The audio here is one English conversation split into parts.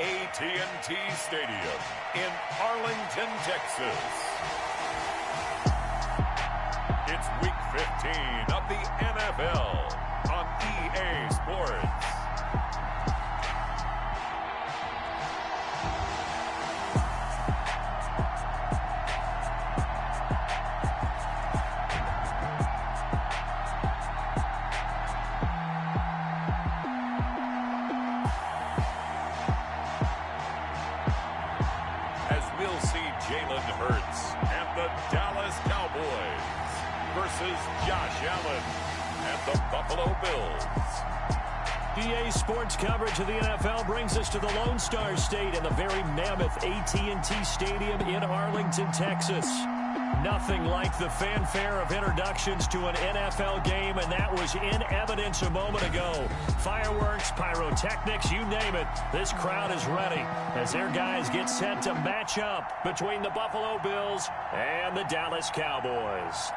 AT&T Stadium in Arlington, Texas. It's Week 15 of the NFL on EA Sports. Josh Allen and the Buffalo Bills. EA Sports coverage of the NFL brings us to the Lone Star State and the very mammoth AT&T Stadium in Arlington, Texas. Nothing like the fanfare of introductions to an NFL game, and that was in evidence a moment ago. Fireworks, pyrotechnics, you name it. This crowd is ready as their guys get set to match up between the Buffalo Bills and the Dallas Cowboys.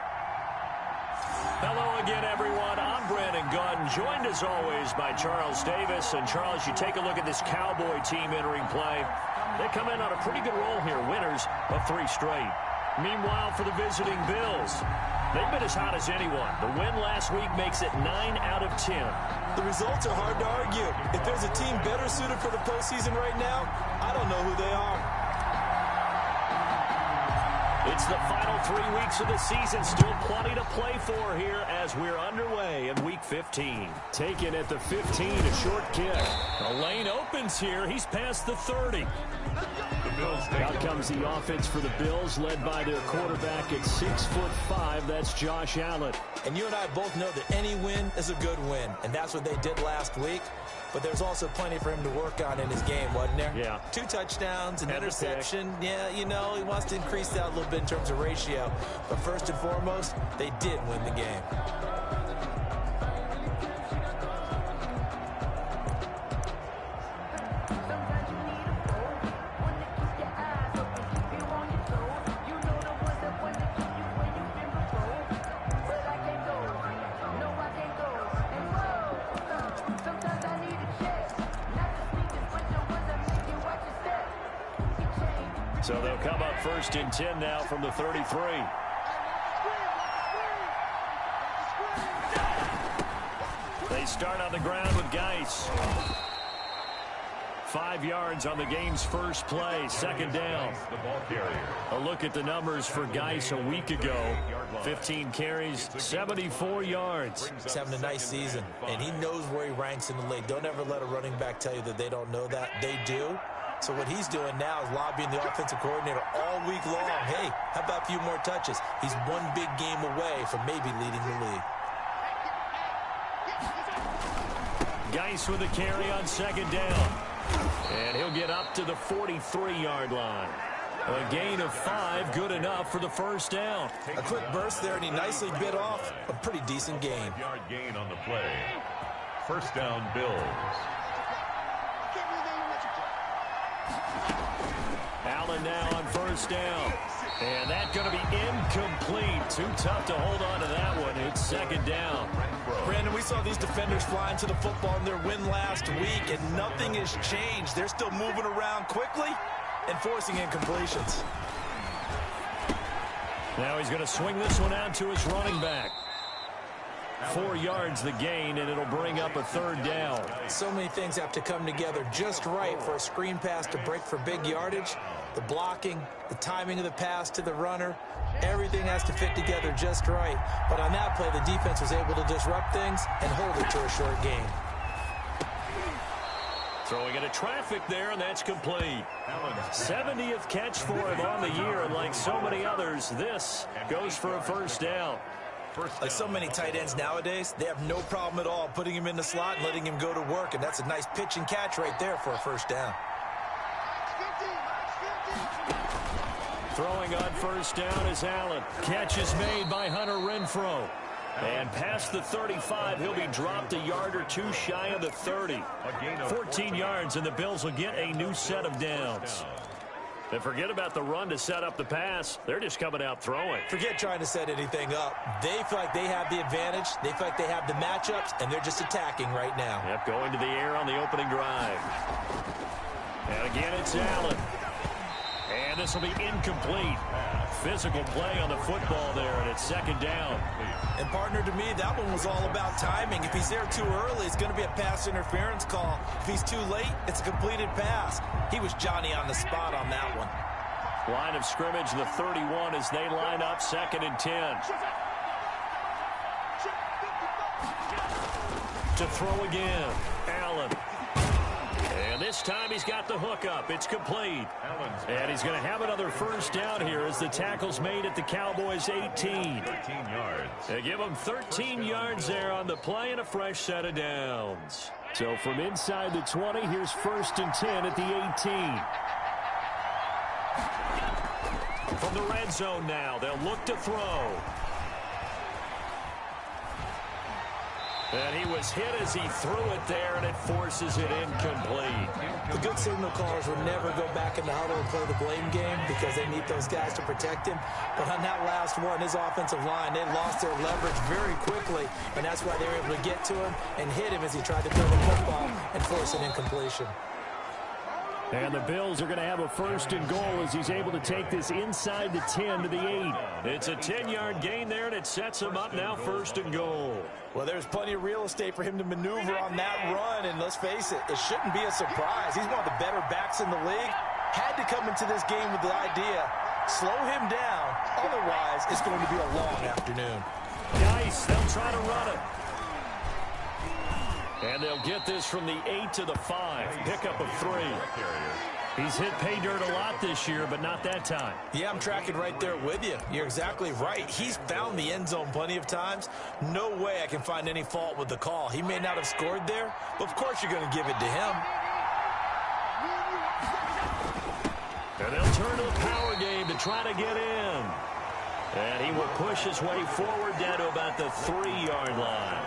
Hello again, everyone. I'm Brandon Gunn, joined as always by Charles Davis. And Charles, you take a look at this Cowboy team entering play. They come in on a pretty good roll here, winners of 3 straight. Meanwhile, for the visiting Bills, they've been as hot as anyone. The win last week makes it 9 out of 10. The results are hard to argue. If there's a team better suited for the postseason right now, I don't know who they are. It's the final 3 weeks of the season. Still plenty to play for here as we're underway in Week 15. Taken at the 15, a short kick. The lane opens here. He's past the 30. Out comes the offense for the Bills, led by their quarterback at 6'5". That's Josh Allen. And you and I both know that any win is a good win, and that's what they did last week. But there's also plenty for him to work on in his game, wasn't there? Yeah. 2 touchdowns, an interception. Yeah, you know, he wants to increase that a little bit in terms of ratio. But first and foremost, they did win the game. So they'll come up 1st and 10 now from the 33. They start on the ground with Geis. 5 yards on the game's first play, 2nd down. A look at the numbers for Geis a week ago. 15 carries, 74 yards. He's having a nice season, and he knows where he ranks in the league. Don't ever let a running back tell you that they don't know that. They do. So what he's doing now is lobbying the offensive coordinator all week long. Hey, how about a few more touches? He's one big game away from maybe leading the league. Geis with a carry on 2nd down. And he'll get up to the 43-yard line. A gain of 5, good enough for the 1st down. A quick burst there, and he nicely bit off a pretty decent gain. Yard gain on the play. 1st down, Bills. Allen now on 1st down. And that's going to be incomplete. Too tough to hold on to that one. It's 2nd down. Brandon, we saw these defenders flying to the football in their win last week, and nothing has changed. They're still moving around quickly and forcing incompletions. Now he's going to swing this one out to his running back. 4 yards the gain, and it'll bring up a 3rd down. So many things have to come together just right for a screen pass to break for big yardage. The blocking, the timing of the pass to the runner, everything has to fit together just right. But on that play, the defense was able to disrupt things and hold it to a short gain. Throwing into traffic there, and that's complete. 70th catch for him on the year, and like so many others, this goes for a 1st down. Like so many tight ends nowadays, they have no problem at all putting him in the slot and letting him go to work, and that's a nice pitch and catch right there for a 1st down. Throwing on 1st down is Allen. Catch is made by Hunter Renfrow. And past the 35, he'll be dropped a yard or 2 shy of the 30. 14 yards, and the Bills will get a new set of downs. And forget about the run to set up the pass. They're just coming out throwing. Forget trying to set anything up. They feel like they have the advantage. They feel like they have the matchups, and they're just attacking right now. Yep, going to the air on the opening drive. And again, it's Allen. And this will be incomplete. Physical play on the football there, and it's second down. And, partner, to me, that one was all about timing. If he's there too early, it's going to be a pass interference call. If he's too late, it's a completed pass. He was Johnny on the spot on that one. Line of scrimmage, the 31, as they line up, 2nd and 10. To throw again, Allen. And this time he's got the hook up. It's complete. And he's going to have another first down here as the tackle's made at the Cowboys' 18. 13 yards. They give him 13 yards there on the play and a fresh set of downs. So from inside the 20, here's 1st and 10 at the 18. From the red zone now, they'll look to throw. And he was hit as he threw it there, and it forces it incomplete. The good signal callers will never go back in the huddle and play the blame game because they need those guys to protect him. But on that last one, his offensive line, they lost their leverage very quickly, and that's why they were able to get to him and hit him as he tried to throw the football and force an incompletion. And the Bills are going to have a 1st and goal as he's able to take this inside the 10 to the 8. It's a 10-yard gain there, and it sets him up now 1st and goal. Well, there's plenty of real estate for him to maneuver on that run, and let's face it, it shouldn't be a surprise. He's one of the better backs in the league. Had to come into this game with the idea, slow him down, otherwise it's going to be a long afternoon. Nice, they'll try to run it. And they'll get this from the 8 to the 5. Pickup of 3. He's hit pay dirt a lot this year, but not that time. Yeah, I'm tracking right there with you. You're exactly right. He's found the end zone plenty of times. No way I can find any fault with the call. He may not have scored there, but of course you're going to give it to him. And they'll turn to the power game to try to get in. And he will push his way forward down to about the 3-yard line.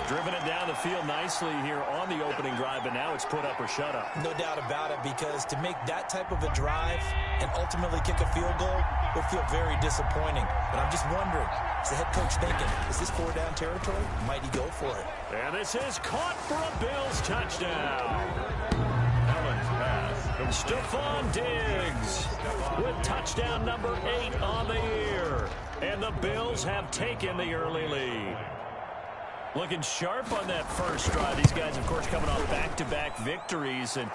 Driven it down the field nicely here on the opening drive, but now it's put up or shut up. No doubt about it, because to make that type of a drive and ultimately kick a field goal will feel very disappointing. But I'm just wondering, is the head coach thinking, is this 4-down territory? Might he go for it? And this is caught for a Bills touchdown. Allen's pass. Stephon Diggs with touchdown number 8 on the year. And the Bills have taken the early lead. Looking sharp on that first drive. These guys, of course, coming off back-to-back victories, and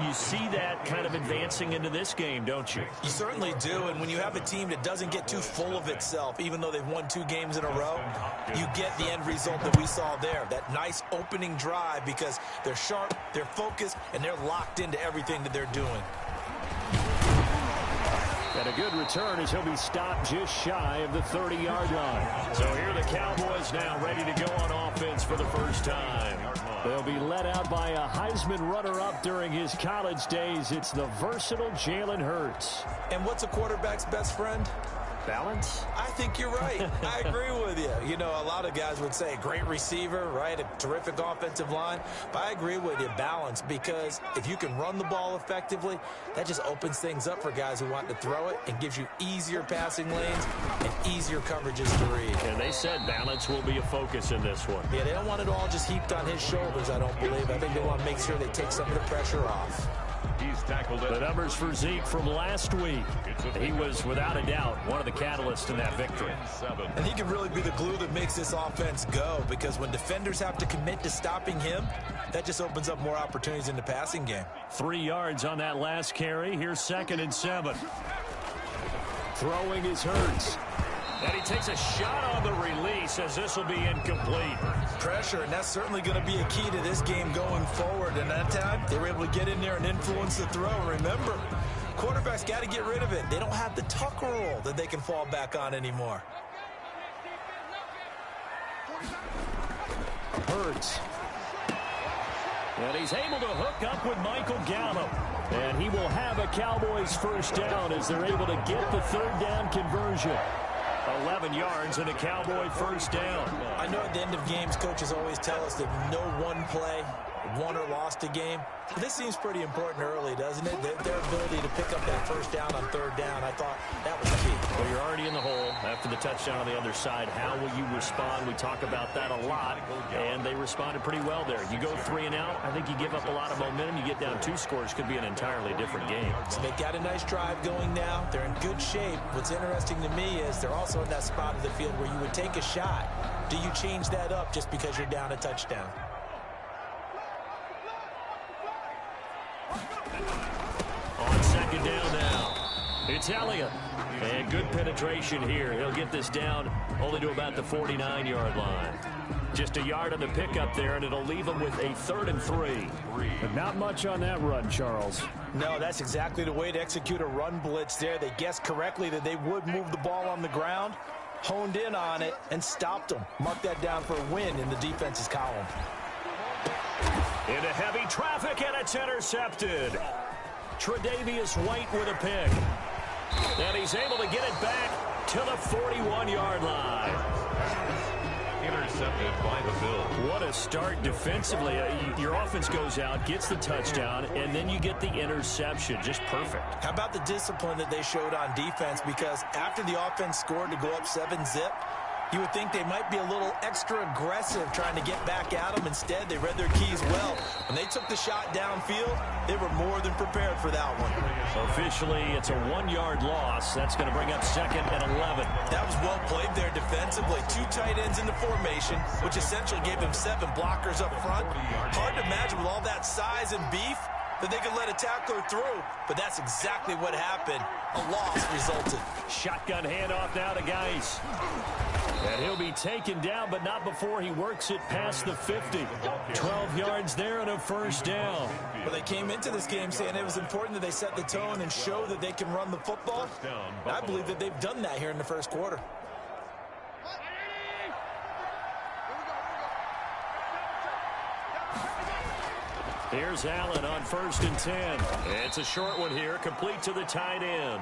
you see that kind of advancing into this game, don't you? You certainly do, and when you have a team that doesn't get too full of itself, even though they've won 2 games in a row, you get the end result that we saw there, that nice opening drive, because they're sharp, they're focused, and they're locked into everything that they're doing. And a good return as he'll be stopped just shy of the 30-yard line. So here are the Cowboys now ready to go on offense for the first time. They'll be led out by a Heisman runner-up during his college days. It's the versatile Jalen Hurts. And what's a quarterback's best friend? Balance? I think you're right. I agree with you. You know, a lot of guys would say great receiver, right? A terrific offensive line. But I agree with you, balance, because if you can run the ball effectively, that just opens things up for guys who want to throw it and gives you easier passing lanes and easier coverages to read. And they said balance will be a focus in this one. Yeah, they don't want it all just heaped on his shoulders, I don't believe. I think they want to make sure they take some of the pressure off. He's tackled it. The numbers for Zeke from last week. He was, without a doubt, one of the catalysts in that victory. And he can really be the glue that makes this offense go, because when defenders have to commit to stopping him, that just opens up more opportunities in the passing game. 3 yards on that last carry. Here's 2nd and 7. Throwing is Hurts. And he takes a shot on the release as this will be incomplete. Pressure, and that's certainly going to be a key to this game going forward. And that time, they were able to get in there and influence the throw. Remember, quarterbacks got to get rid of it. They don't have the tuck roll that they can fall back on anymore. Hurts. And he's able to hook up with Michael Gallup. And he will have a Cowboys first down as they're able to get the 3rd down conversion. 11 yards and a Cowboy first down. I know at the end of games, coaches always tell us that no one play won or lost a game. But this seems pretty important early, doesn't it? Their ability to pick up that first down on 3rd down, I thought that was key. Well, you're already in the hole. That after the touchdown on the other side. How will you respond? We talk about that a lot, and they responded pretty well there. You go 3 and out, I think you give up a lot of momentum. You get down 2 scores, could be an entirely different game. So they got a nice drive going now. They're in good shape. What's interesting to me is they're also in that spot of the field where you would take a shot. Do you change that up just because you're down a touchdown? On second down now, it's Elliott. And good penetration here. He'll get this down only to about the 49-yard line. Just a yard on the pickup there, and it'll leave him with a 3rd and 3. But not much on that run, Charles. No, that's exactly the way to execute a run blitz there. They guessed correctly that they would move the ball on the ground, honed in on it, and stopped them. Mark that down for a win in the defense's column. Into heavy traffic, and it's intercepted. Tre'Davious White with a pick. And he's able to get it back to the 41-yard line. Intercepted by the Bills. What a start defensively. Your offense goes out, gets the touchdown, and then you get the interception. Just perfect. How about the discipline that they showed on defense? Because after the offense scored to go up 7-zip, you would think they might be a little extra aggressive trying to get back at them. Instead, they read their keys well. When they took the shot downfield, they were more than prepared for that one. Officially, it's a 1-yard loss. That's going to bring up 2nd and 11. That was well played there defensively. 2 tight ends in the formation, which essentially gave them 7 blockers up front. Hard to imagine with all that size and beef that they could let a tackler through, but that's exactly what happened. A loss resulted. Shotgun handoff now to Geis. And he'll be taken down, but not before he works it past the 50. 12 yards there and a 1st down. Well, they came into this game saying it was important that they set the tone and show that they can run the football. And I believe that they've done that here in the first quarter. Here's Allen on 1st and 10. It's a short one here, complete to the tight end.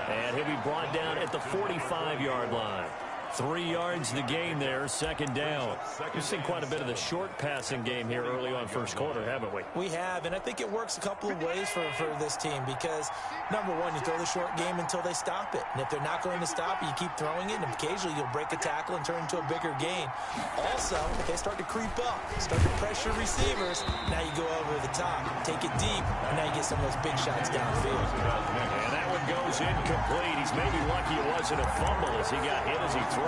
And he'll be brought down at the 45-yard line. 3 yards the gain there, 2nd down. We've seen quite a bit of the short passing game here early on first quarter, haven't we? We have, and I think it works a couple of ways for this team because, number one, you throw the short game until they stop it. And if they're not going to stop it, you keep throwing it, and occasionally you'll break a tackle and turn into a bigger gain. Also, if they start to creep up, start to pressure receivers, now you go over the top, take it deep, and now you get some of those big shots downfield. And that one goes incomplete. He's maybe lucky it wasn't a fumble as he got hit as he threw it.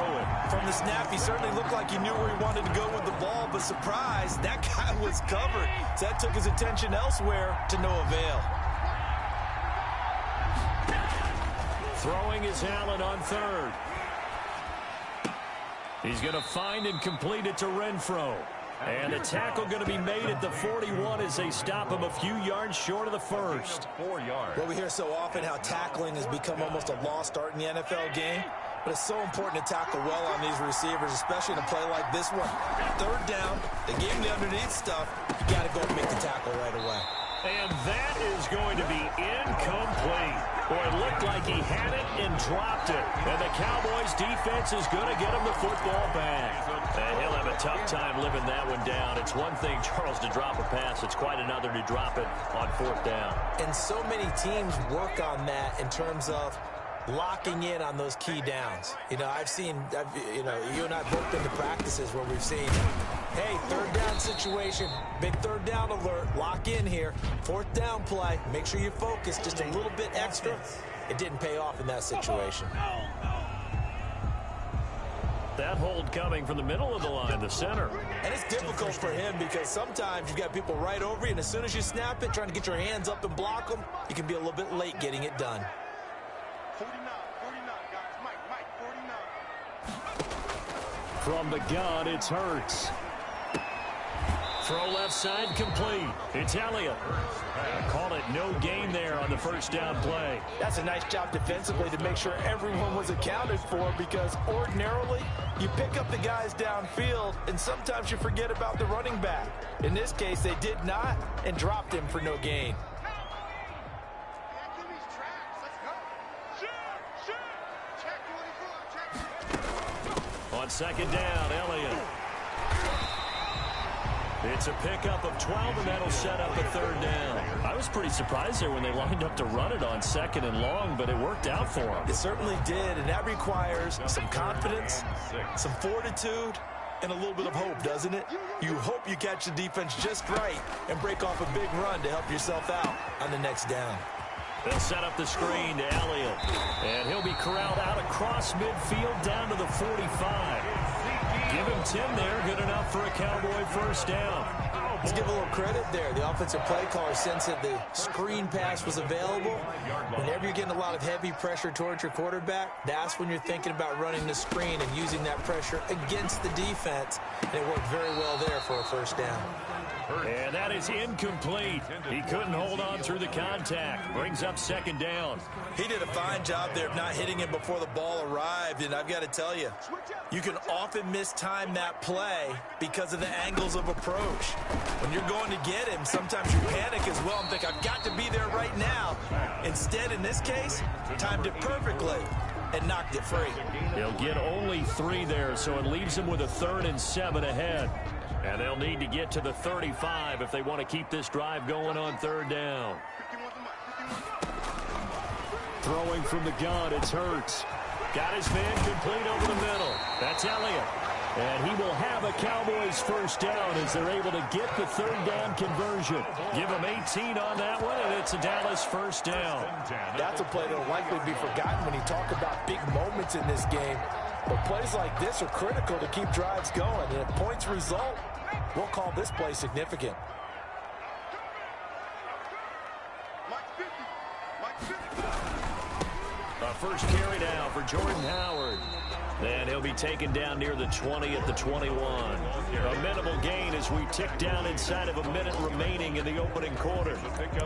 From the snap, he certainly looked like he knew where he wanted to go with the ball, but surprise, that guy was covered. So that took his attention elsewhere to no avail. Throwing is Allen on 3rd. He's going to find and complete it to Renfro. And a tackle going to be made at the 41 as they stop him a few yards short of the 1st. 4 yards. Well, we hear so often how tackling has become almost a lost art in the NFL game. But it's so important to tackle well on these receivers, especially in a play like this one. 3rd down, they gave him the underneath stuff. You got to go and make the tackle right away. And that is going to be incomplete. Boy, it looked like he had it and dropped it. And the Cowboys' defense is going to get him the football back. And he'll have a tough time living that one down. It's one thing, Charles, to drop a pass. It's quite another to drop it on 4th down. And so many teams work on that in terms of locking in on those key downs. You know, you and I have both been to practices where we've seen, hey, 3rd down situation, big 3rd down alert, lock in here, 4th down play, make sure you focus just a little bit extra. It didn't pay off in that situation. That hold coming from the middle of the line, the center. And it's difficult for him because sometimes you've got people right over you, and as soon as you snap it, trying to get your hands up and block them, you can be a little bit late getting it done. 49, guys. Mike, 49. From the gun, it's Hurts. Throw left side complete. It's Elliott. Call it no gain there on the 1st down play. That's a nice job defensively to make sure everyone was accounted for because ordinarily you pick up the guys downfield and sometimes you forget about the running back. In this case, they did not and dropped him for no gain. On 2nd down, Elliott. It's a pickup of 12, and that'll set up a third down. I was pretty surprised there when they lined up to run it on second and long, but it worked out for them. It certainly did, and that requires some confidence, some fortitude, and a little bit of hope, doesn't it? You hope you catch the defense just right and break off a big run to help yourself out on the next down. They'll set up the screen to Elliott, and he'll be corralled out across midfield down to the 45. Give him 10 there, good enough for a Cowboy first down. Let's give a little credit there. The offensive play caller sensed that the screen pass was available. Whenever you're getting a lot of heavy pressure towards your quarterback, that's when you're thinking about running the screen and using that pressure against the defense. And it worked very well there for a first down. And that is incomplete. He couldn't hold on through the contact. Brings up second down. He did a fine job there of not hitting him before the ball arrived. And I've got to tell you, you can often mistime that play because of the angles of approach. When you're going to get him, sometimes you panic as well and think, I've got to be there right now. Instead, in this case, timed it perfectly and knocked it free. He'll get only 3 there, so it leaves him with a 3rd and 7 ahead. And they'll need to get to the 35 if they want to keep this drive going on third down. Throwing from the gun, it's Hurts. Got his man complete over the middle. That's Elliott. And he will have a Cowboys first down as they're able to get the third down conversion. Give him 18 on that one, and it's a Dallas first down. That's a play that will likely be forgotten when you talk about big moments in this game. But plays like this are critical to keep drives going. And if points result, we'll call this play significant. A first carry now for Jordan Howard. And he'll be taken down near the 20 at the 21. A minimal gain as we tick down inside of a minute remaining in the opening quarter.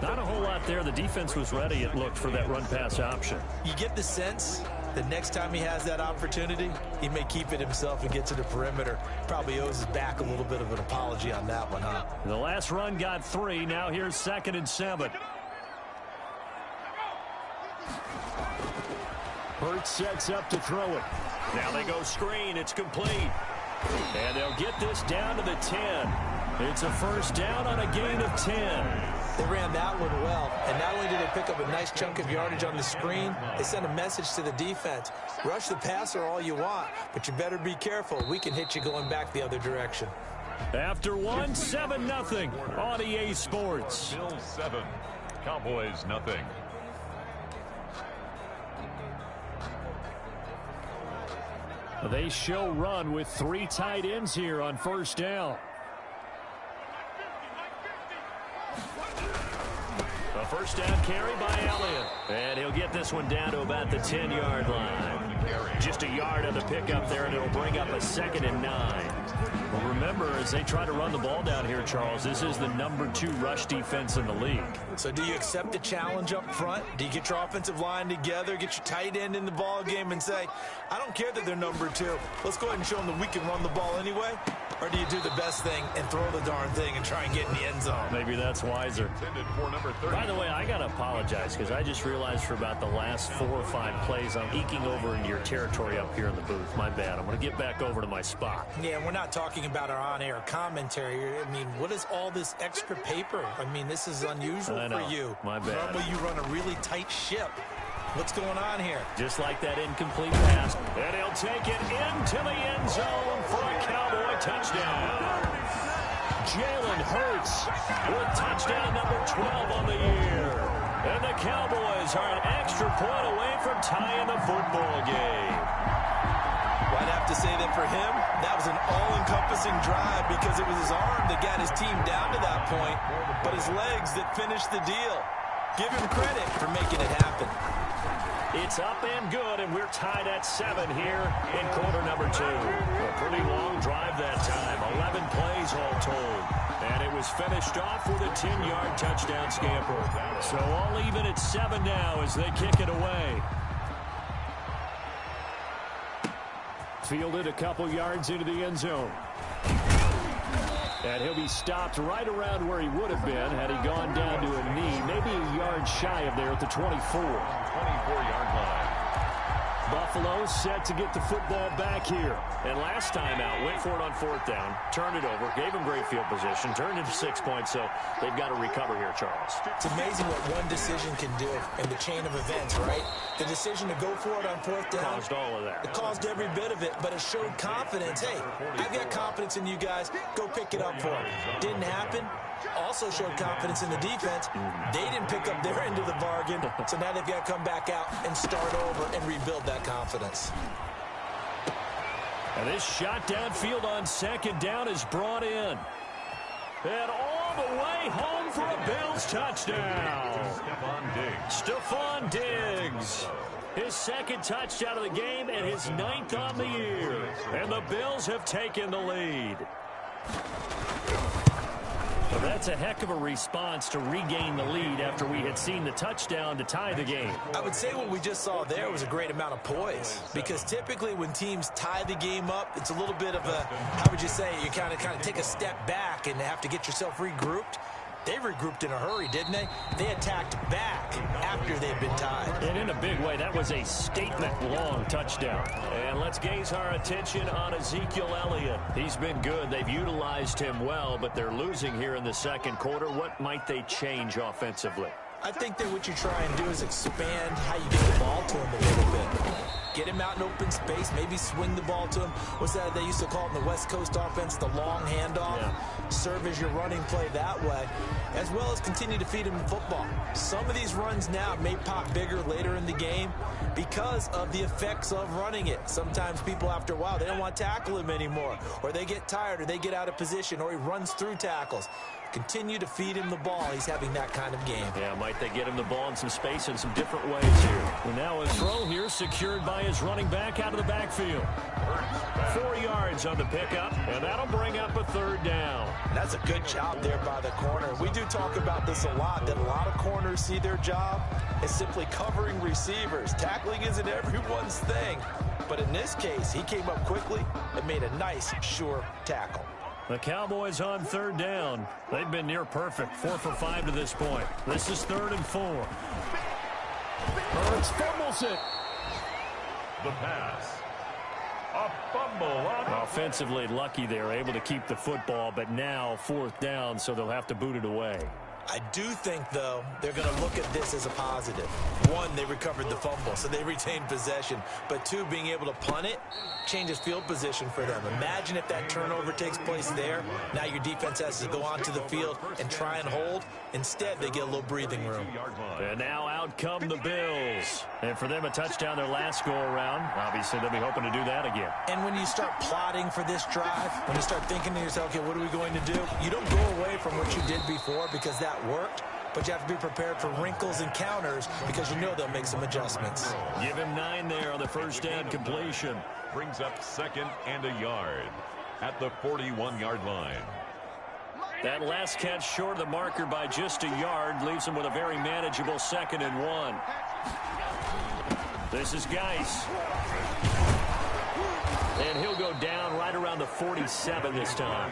Not a whole lot there. The defense was ready, it looked, for that run-pass option. You get the sense that next time he has that opportunity, he may keep it himself and get to the perimeter. Probably owes his back a little bit of an apology on that one, huh? The last run got 3. Now here's 2nd and 7. Hurts sets up to throw it. Now they go screen. It's complete. And they'll get this down to the 10. It's a first down on a gain of 10. They ran that one well. And not only did they pick up a nice chunk of yardage on the screen, they sent a message to the defense. Rush the passer all you want, but you better be careful. We can hit you going back the other direction. After 1, 7-0 on EA Sports. Bills 7, Cowboys nothing. They show run with 3 tight ends here on first down. A first down carry by Elliott. And he'll get this one down to about the 10-yard line. Just a yard on the pickup there, and it'll bring up a 2nd and 9. Well, remember, as they try to run the ball down here, Charles, this is the number 2 rush defense in the league. So do you accept the challenge up front? Do you get your offensive line together, get your tight end in the ball game and say, I don't care that they're number 2. Let's go ahead and show them that we can run the ball anyway? Or do you do the best thing and throw the darn thing and try and get in the end zone? Maybe that's wiser. By the way, I got to apologize because I just realized for about the last 4 or 5 plays I'm eking over into your territory up here in the booth. My bad. I'm going to get back over to my spot. Yeah, we're not talking about our on-air commentary. I mean, what is all this extra paper? I mean, this is unusual for you. My bad. Normally you run a really tight ship. What's going on here? Just like that incomplete pass. And he'll take it into the end zone for a Cowboy touchdown. Jalen Hurts with touchdown number 12 on the year. And the Cowboys are an extra point away from tying the football game. Well, I'd have to say that for him, that was an all-encompassing drive because it was his arm that got his team down to that point, but his legs that finished the deal. Give him credit for making it happen. It's up and good, and we're tied at 7 here in quarter number 2. A pretty long drive that time, 11 plays all told. And it was finished off with a 10-yard touchdown scamper. So all even at 7 now as they kick it away. Fielded a couple yards into the end zone. And he'll be stopped right around where he would have been had he gone down to a knee, maybe a yard shy of there at the 24. 24-yard line. Buffalo Buffalo set to get the football back here. And last time out, went for it on 4th down, turned it over, gave them great field position, turned into 6 points, so they've got to recover here, Charles. It's amazing what one decision can do in the chain of events, right? The decision to go for it on 4th down. Caused all of that. It caused every bit of it, but it showed confidence. Hey, I've got confidence in you guys. Go pick it up for them. Didn't happen. Also showed confidence in the defense. They didn't pick up their end of the bargain, so now they've got to come back out and start over and rebuild that confidence. And this shot downfield on 2nd down is brought in. And all the way home for a Bills touchdown. Stephon Diggs. His 2nd touchdown of the game and his 9th on the year. And the Bills have taken the lead. Well, that's a heck of a response to regain the lead after we had seen the touchdown to tie the game. I would say what we just saw there was a great amount of poise, because typically when teams tie the game up, it's a little bit of a, how would you say, you kind of take a step back and have to get yourself regrouped. They regrouped in a hurry, didn't they? They attacked back after they'd been tied. And in a big way, that was a statement-long touchdown. And let's gaze our attention on Ezekiel Elliott. He's been good. They've utilized him well, but they're losing here in the 2nd quarter. What might they change offensively? I think that what you try and do is expand how you get the ball to him a little bit. Get him out in open space, maybe swing the ball to him. What's that they used to call it in the West Coast offense, the long handoff? Yeah. Serve as your running play that way, as well as continue to feed him the football. Some of these runs now may pop bigger later in the game because of the effects of running it. Sometimes people, after a while, they don't want to tackle him anymore, or they get tired, or they get out of position, or he runs through tackles. Continue to feed him the ball. He's having that kind of game. Yeah, might they get him the ball in some space in some different ways here. And now a throw here secured by his running back out of the backfield. 4 yards on the pickup, and that'll bring up a 3rd down. That's a good job there by the corner. We do talk about this a lot, that a lot of corners see their job as simply covering receivers. Tackling isn't everyone's thing. But in this case, he came up quickly and made a nice, sure tackle. The Cowboys on 3rd down. They've been near perfect, 4 for 5 to this point. This is 3rd and 4. Hurts fumbles it. The pass. A fumble. Offensively lucky they're able to keep the football, but now 4th down, so they'll have to boot it away. I do think, though, they're going to look at this as a positive. 1, they recovered the fumble, so they retained possession. But 2, being able to punt it changes field position for them. Imagine if that turnover takes place there. Now your defense has to go onto the field and try and hold. Instead, they get a little breathing room. And now out come the Bills. And for them, a touchdown their last go-around. Obviously, they'll be hoping to do that again. And when you start plotting for this drive, when you start thinking to yourself, okay, what are we going to do? You don't go away from what you did before because that worked, but you have to be prepared for wrinkles and counters because you know they'll make some adjustments. Give him 9 there on the 1st down completion. Brings up 2nd and a yard at the 41-yard line. That last catch short of the marker by just a yard leaves him with a very manageable 2nd and 1. This is Geis. And he'll go down right around the 47 this time.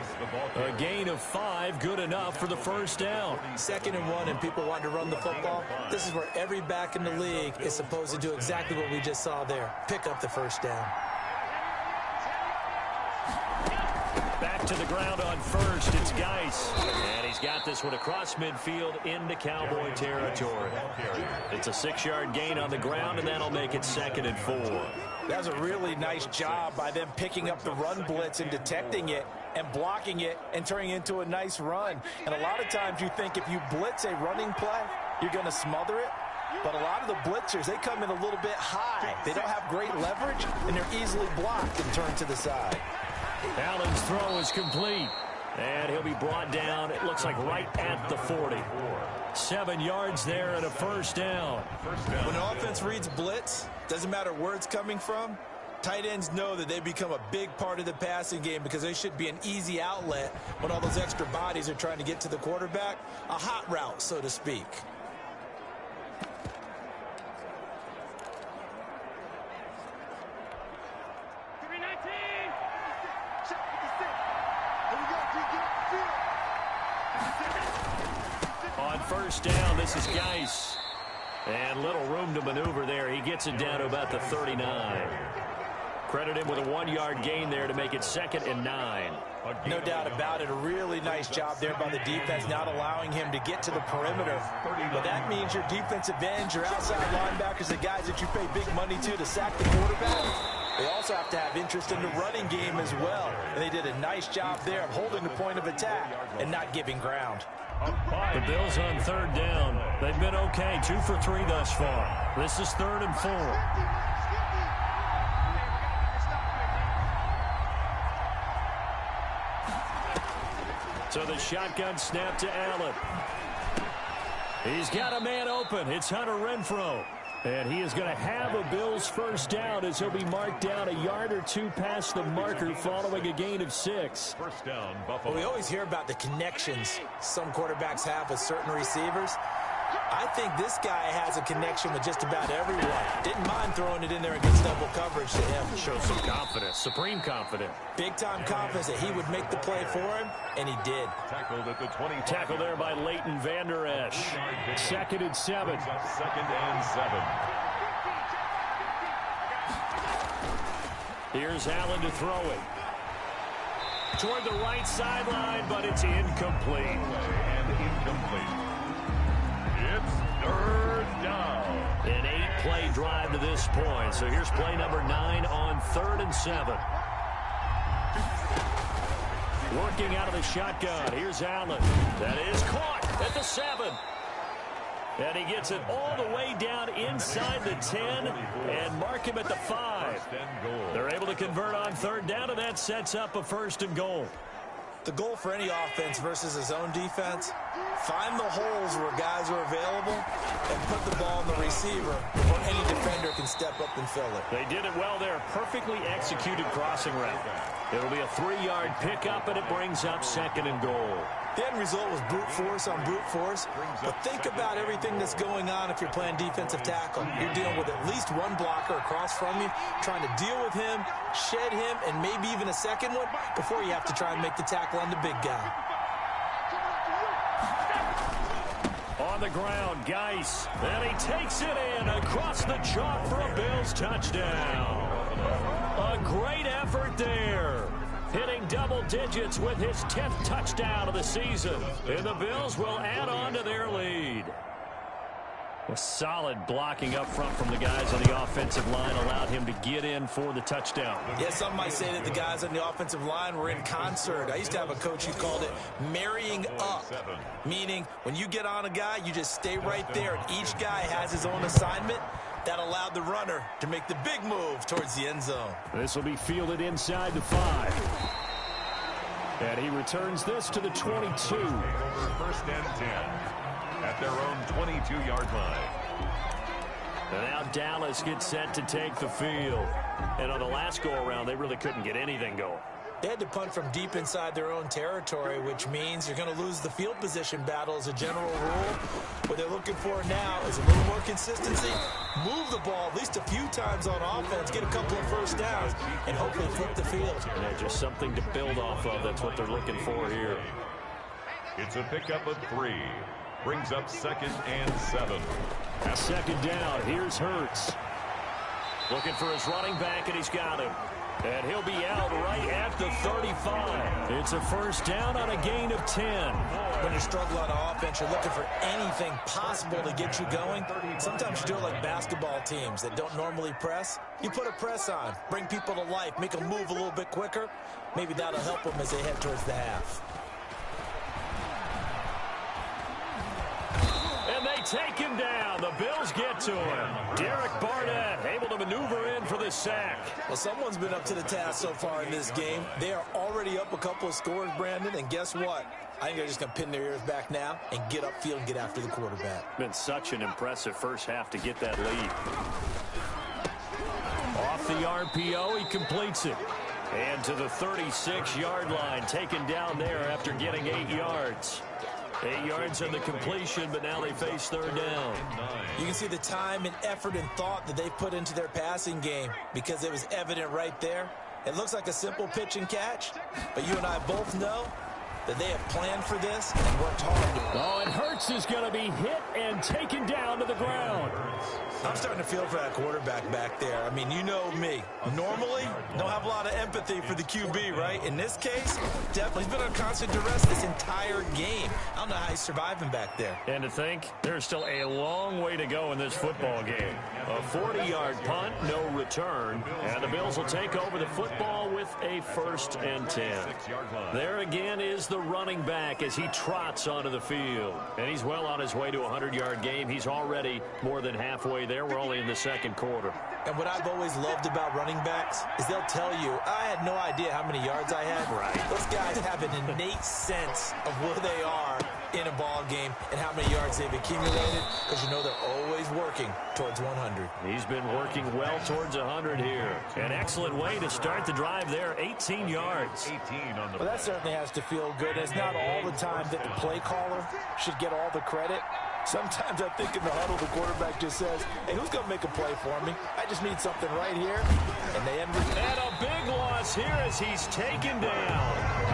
A gain of 5, good enough for the 1st down. 2nd and 1, and people want to run the football. This is where every back in the league is supposed to do exactly what we just saw there. Pick up the 1st down. Back to the ground on 1st, it's Geis. And he's got this one across midfield into Cowboy territory. It's a 6-yard gain on the ground, and that'll make it 2nd and 4. That was a really nice job by them picking up the run blitz and detecting it and blocking it and turning it into a nice run. And a lot of times you think if you blitz a running play, you're going to smother it. But a lot of the blitzers, they come in a little bit high. They don't have great leverage, and they're easily blocked and turned to the side. Allen's throw is complete. And he'll be brought down, it looks like right at the 40. 7 yards there and a 1st down. When an offense reads blitz, doesn't matter where it's coming from, tight ends know that they become a big part of the passing game because they should be an easy outlet when all those extra bodies are trying to get to the quarterback. A hot route, so to speak. On 1st down, this is Geis. And little room to maneuver there. He gets it down to about the 39. Credit him with a 1-yard gain there to make it 2nd and 9. No doubt about it. A really nice job there by the defense, not allowing him to get to the perimeter. But that means your defensive ends, your outside linebackers, the guys that you pay big money to sack the quarterback, they also have to have interest in the running game as well. And they did a nice job there of holding the point of attack and not giving ground. The Bills on 3rd down. They've been okay, 2 for 3 thus far. This is 3rd and 4. So the shotgun snap to Allen. He's got a man open. It's Hunter Renfrow. And he is going to have a Bills first down as he'll be marked down a yard or 2 past the marker following a gain of 6. First down, Buffalo. Well, we always hear about the connections some quarterbacks have with certain receivers. I think this guy has a connection with just about everyone. Didn't mind throwing it in there against double coverage to him. Shows some confidence, supreme confidence. Big-time confidence that he would make the play for him, and he did. Tackled at the 20. Tackle there by Leighton Vander Esch. 2nd and 7. 2nd and 7. Here's Allen to throw it. Toward the right sideline, but it's incomplete. And incomplete. It's 3rd down. An 8-play drive to this point. So here's play number 9 on 3rd and 7. Working out of the shotgun. Here's Allen. That is caught at the 7. And he gets it all the way down inside the 10 and mark him at the 5. They're able to convert on 3rd down, and that sets up a 1st and goal. The goal for any offense versus his own defense, find the holes where guys are available and put the ball in the receiver before any defender can step up and fill it. They did it well there. Perfectly executed crossing route. It'll be a 3-yard pickup, and it brings up 2nd and goal. The end result was brute force on brute force. But think about everything that's going on if you're playing defensive tackle. You're dealing with at least one blocker across from you, trying to deal with him, shed him, and maybe even a second one before you have to try and make the tackle on the big guy. On the ground, Geis. And he takes it in across the chalk for a Bills touchdown. A great effort there. Hitting double digits with his 10th touchdown of the season. And the Bills will add on to their lead. A solid blocking up front from the guys on the offensive line allowed him to get in for the touchdown. Yeah, some might say that the guys on the offensive line were in concert. I used to have a coach who called it marrying up, meaning when you get on a guy, you just stay right there, and each guy has his own assignment. That allowed the runner to make the big move towards the end zone. This will be fielded inside the 5. And he returns this to the 22. 1st and 10 at their own 22-yard line. And now Dallas gets set to take the field. And on the last go-around, they really couldn't get anything going. They had to punt from deep inside their own territory, which means you're going to lose the field position battle as a general rule. What they're looking for now is a little more consistency, move the ball at least a few times on offense, get a couple of first downs, and hopefully flip the field. And just something to build off of. That's what they're looking for here. It's a pickup of 3. Brings up 2nd and 7. At 2nd down, here's Hurts. Looking for his running back, and he's got him. And he'll be out right at the 35. It's a 1st down on a gain of 10. When you struggle on offense, you're looking for anything possible to get you going. Sometimes you do it like basketball teams that don't normally press. You put a press on, bring people to life, make them move a little bit quicker. Maybe that'll help them as they head towards the half. And they take him down. The Bills get to him. Derek Barnett able to maneuver in for the sack. Well, someone's been up to the task so far in this game. They are already up a couple of scores, Brandon, and guess what? I think they're just going to pin their ears back now and get upfield and get after the quarterback. Been such an impressive first half to get that lead. Off the RPO, he completes it. And to the 36-yard line, taken down there after getting 8 yards. 8 yards on the completion, but now they face 3rd down. You can see the time and effort and thought that they've put into their passing game because it was evident right there. It looks like a simple pitch and catch, but you and I both know that they have planned for this and worked hard. Oh, and Hurts is going to be hit and taken down to the ground. I'm starting to feel for that quarterback back there. I mean, you know me. Normally, don't have a lot of empathy for the QB, right? In this case, definitely. He's been on constant duress this entire game. I don't know how he's surviving back there. And to think, there's still a long way to go in this football game. A 40-yard punt, no return. And the Bills will take over the football with a 1st and 10. There again is the running back as he trots onto the field. And he's well on his way to a 100-yard game. He's already more than halfway there. We're only in the 2nd quarter. And what I've always loved about running backs is they'll tell you, I had no idea how many yards I had. Right. Those guys have an innate sense of where they are in a ball game and how many yards they've accumulated, because you know they're always working towards 100. He's been working well towards 100 here. An excellent way to start the drive there, 18 yards. 18 on the Well, that certainly has to feel good. It's not all the time that the play caller should get all the credit. Sometimes I think in the huddle, the quarterback just says, hey, who's going to make a play for me? I just need something right here. And they end with... And a big loss here as he's taken down.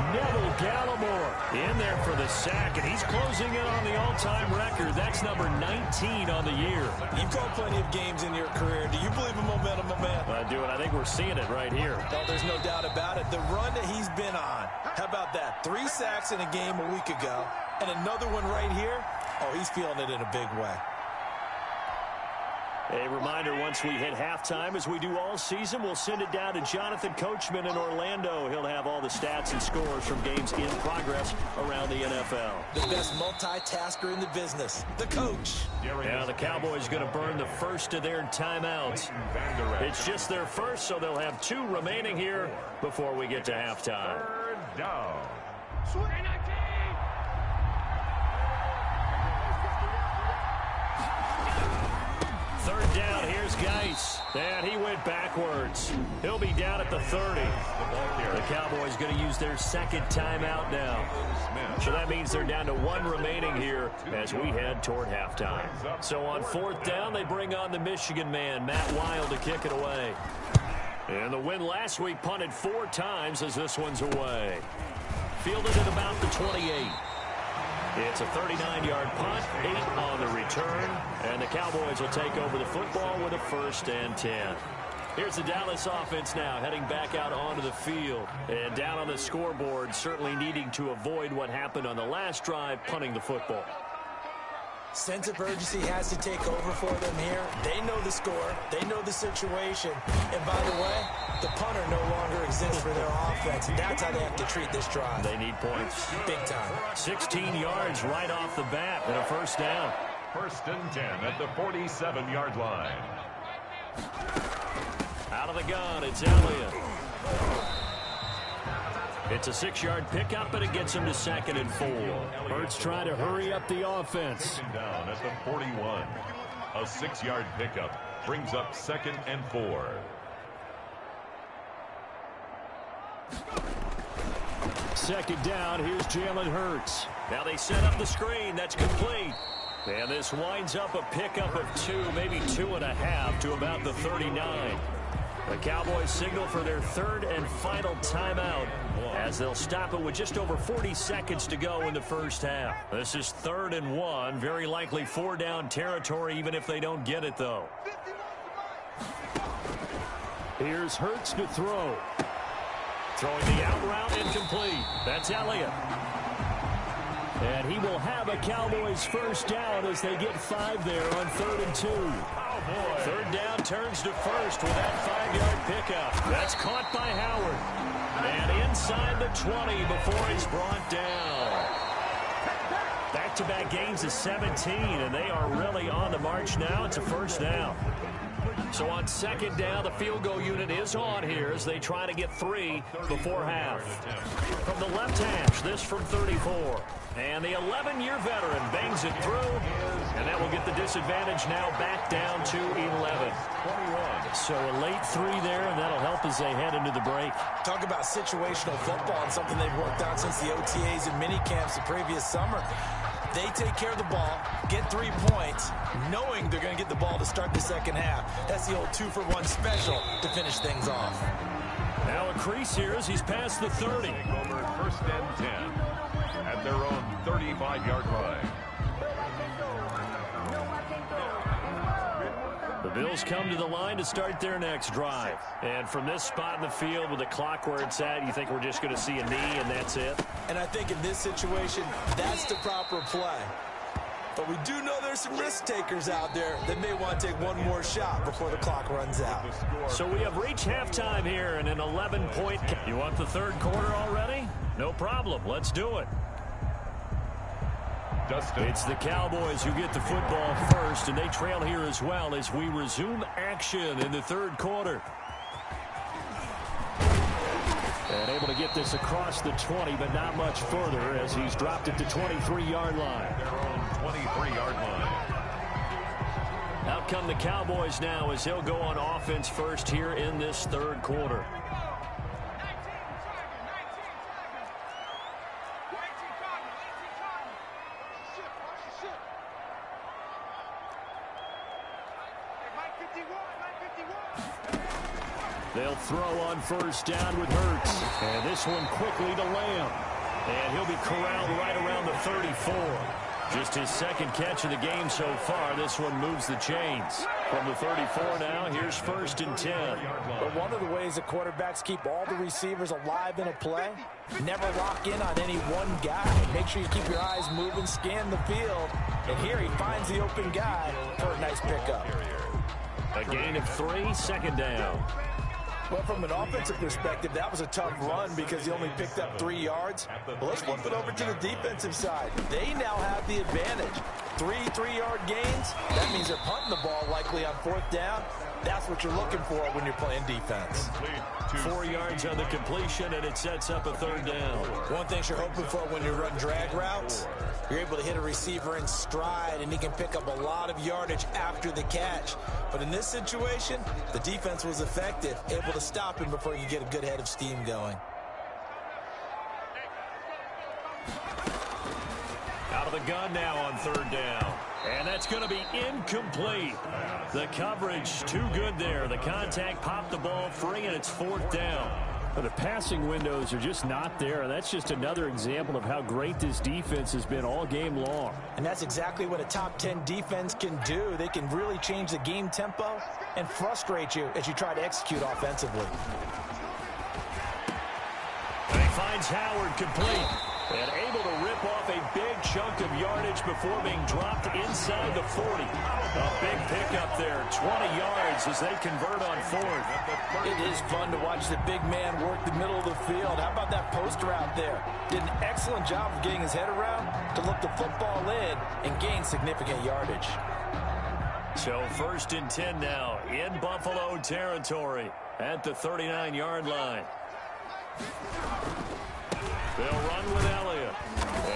Neville Gallimore in there for the sack, and he's closing in on the all-time record. That's number 19 on the year. You've called plenty of games in your career. Do you believe in momentum, my man? I do, and I think we're seeing it right here. No, there's no doubt about it. The run that he's been on. How about that? 3 sacks in a game a week ago, and another one right here. Oh, he's feeling it in a big way. A reminder, once we hit halftime, as we do all season, we'll send it down to Jonathan Coachman in Orlando. He'll have all the stats and scores from games in progress around the NFL. The best multitasker in the business, the coach. Now the Cowboys going to burn the first of their timeouts. It's just their first, so they'll have 2 remaining here before we get to halftime. 3rd down. Third down, here's Geis. And he went backwards. He'll be down at the 30. The Cowboys going to use their 2nd timeout now. So that means they're down to 1 remaining here as we head toward halftime. So on 4th down, they bring on the Michigan man, Matt Wild, to kick it away. And the win last week punted 4 times as this one's away. Fielded at about the 28. It's a 39-yard punt, 8 on the return, and the Cowboys will take over the football with a 1st and 10. Here's the Dallas offense now heading back out onto the field. And down on the scoreboard, certainly needing to avoid what happened on the last drive, punting the football. Sense of urgency has to take over for them here. They know the score. They know the situation. And by the way, the punter no longer exists for their offense. That's how they have to treat this drive. They need points. Big time. 16 yards right off the bat and a 1st down. 1st and 10 at the 47-yard line. Out of the gun, it's Elliott. It's a 6-yard pickup, and it gets him to 2nd and 4. Hurts trying to hurry up the offense. Down at the 41. A 6-yard pickup brings up 2nd and 4. Second down, here's Jalen Hurts. Now they set up the screen. That's complete. And this winds up a pickup of 2, maybe 2.5 to about the 39. The Cowboys signal for their 3rd and final timeout as they'll stop it with just over 40 seconds to go in the first half. This is 3rd and 1, very likely 4-down territory even if they don't get it, though. Here's Hurts to throw. Throwing the out route incomplete. That's Elliott. And he will have a Cowboys 1st down as they get 5 there on 3rd and 2. 3rd down turns to 1st with that 5-yard pickup. That's caught by Howard. And inside the 20 before he's brought down. Back-to-back gains of 17, and they are really on the march now. It's a 1st down. So on 2nd down, the field goal unit is on here as they try to get 3 before half. From the left hash, this from 34. And the 11-year veteran bangs it through, and that will get the disadvantage now back down to 11. So a late 3 there, and that'll help as they head into the break. Talk about situational football and something they've worked out since the OTAs and mini camps the previous summer. They take care of the ball, get 3 points, knowing they're going to get the ball to start the second half. That's the old 2-for-1 special to finish things off. Now a crease here as he's past the 30. Over 1st and 10. at their own 35-yard line. The Bills come to the line to start their next drive. And from this spot in the field with the clock where it's at, you think we're just going to see a knee and that's it? And I think in this situation, that's the proper play. But we do know there's some risk takers out there that may want to take one more shot before the clock runs out. So we have reached halftime here in an 11-point. You want the third quarter already? No problem. Let's do it. It's the Cowboys who get the football first, and they trail here as well as we resume action in the third quarter. And able to get this across the 20, but not much further as he's dropped it to 23-yard line. Their own 23-yard line. Out come the Cowboys now as he'll go on offense first here in this third quarter. They'll throw on first down with Hurts. And this one quickly to Lamb. And he'll be corralled right around the 34. Just his second catch of the game so far. This one moves the chains. From the 34 now, here's 1st and 10. But one of the ways that quarterbacks keep all the receivers alive in a play, never lock in on any one guy. Make sure you keep your eyes moving, scan the field. And here he finds the open guy for a nice pickup. A gain of 3, 2nd down. Well, from an offensive perspective, that was a tough run because he only picked up 3 yards. Well, let's flip it over to the defensive side. They now have the advantage. 3 3-yard gains. That means they're punting the ball likely on 4th down. That's what you're looking for when you're playing defense. 4 yards on the completion, and it sets up a 3rd down. One thing you're hoping for when you run drag routes, you're able to hit a receiver in stride, and he can pick up a lot of yardage after the catch. But in this situation, the defense was effective, able to stop him before you get a good head of steam going. Out of the gun now on 3rd down. And that's going to be incomplete. The coverage too good there. The contact popped the ball free, and it's 4th down. But the passing windows are just not there, and that's just another example of how great this defense has been all game long. And that's exactly what a top 10 defense can do. They can really change the game tempo and frustrate you as you try to execute offensively. And he finds Howard complete. And able to rip off a big chunk of yardage before being dropped inside the 40. A big pickup there, 20 yards as they convert on 4th. It is fun to watch the big man work the middle of the field. How about that post route there? Did an excellent job of getting his head around to look the football in and gain significant yardage. So 1st and 10 now in Buffalo territory at the 39-yard line. They'll run with Elliott.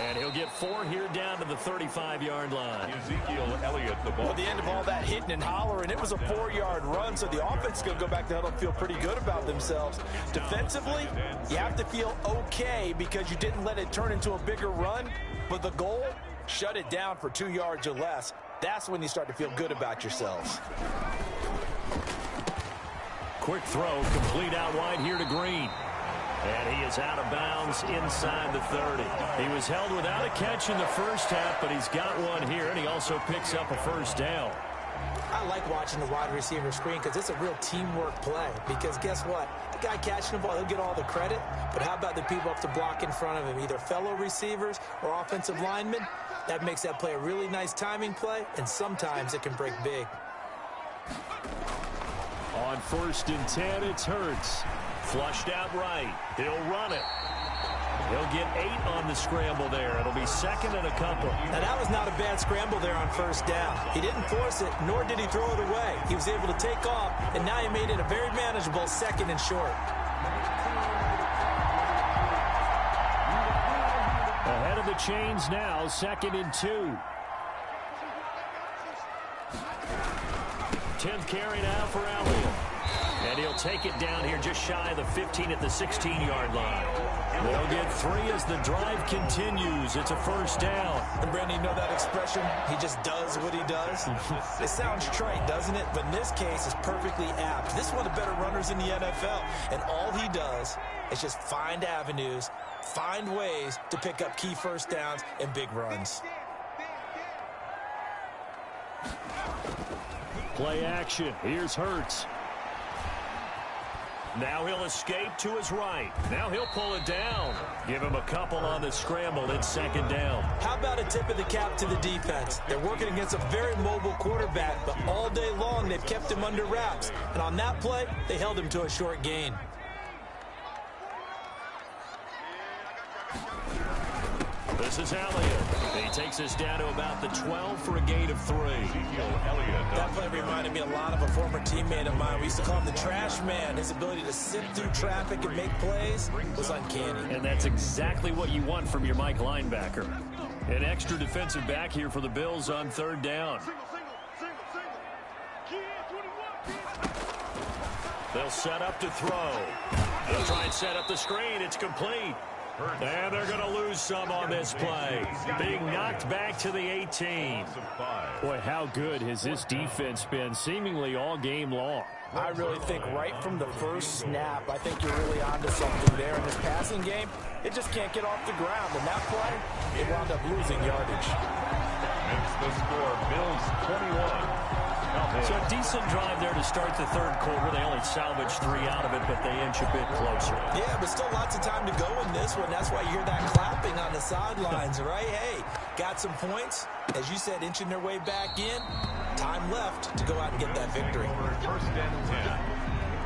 And he'll get 4 here down to the 35-yard line. Ezekiel Elliott, the ball. Well, at the end of all that hitting and hollering, it was a 4-yard run, so the offense is going to go back to huddle and feel pretty good about themselves. Defensively, you have to feel okay because you didn't let it turn into a bigger run. But the goal, shut it down for 2 yards or less. That's when you start to feel good about yourselves. Quick throw, complete out wide here to Green. And he is out of bounds inside the 30. He was held without a catch in the first half, but he's got one here, and he also picks up a 1st down. I like watching the wide receiver screen because it's a real teamwork play. Because guess what? The guy catching the ball, he'll get all the credit. But how about the people up to block in front of him, either fellow receivers or offensive linemen? That makes that play a really nice timing play, and sometimes it can break big. On 1st and 10, it's Hurts. Flushed out right. He'll run it. He'll get 8 on the scramble there. It'll be 2nd and a couple. Now, that was not a bad scramble there on 1st down. He didn't force it, nor did he throw it away. He was able to take off, and now he made it a very manageable 2nd and short. Ahead of the chains now, 2nd and 2. 10th carry now for Elliott. And he'll take it down here just shy of the 15 at the 16-yard line. They'll get 3 as the drive continues. It's a 1st down. And, Brandon, you know that expression? He just does what he does? It sounds trite, doesn't it? But in this case, it's perfectly apt. This is one of the better runners in the NFL. And all he does is just find avenues find ways to pick up key first downs and big runs. Play action. Here's Hurts. Now he'll escape to his right. Now he'll pull it down. Give him a couple on the scramble. It's second down. How about a tip of the cap to the defense? They're working against a very mobile quarterback, but all day long they've kept him under wraps. And on that play, they held him to a short gain. This is Elliott. He takes us down to about the 12 for a gain of 3. That play reminded me a lot of a former teammate of mine. We used to call him the trash man. His ability to sift through traffic and make plays was uncanny. And that's exactly what you want from your Mike linebacker. An extra defensive back here for the Bills on third down. They'll set up to throw. They'll try and set up the screen. It's complete. And they're going to lose some on this play. Being knocked back to the 18. Boy, how good has this defense been seemingly all game long? I really think right from the first snap, I think you're really onto something there in this passing game. It just can't get off the ground. And that play, it wound up losing yardage. It's the score, Bills 21. So a decent drive there to start the third quarter. They only salvaged 3 out of it, but they inch a bit closer. Yeah, but still lots of time to go in this one. That's why you hear that clapping on the sidelines, right? Hey, got some points. As you said, inching their way back in. Time left to go out and get that victory. First and 10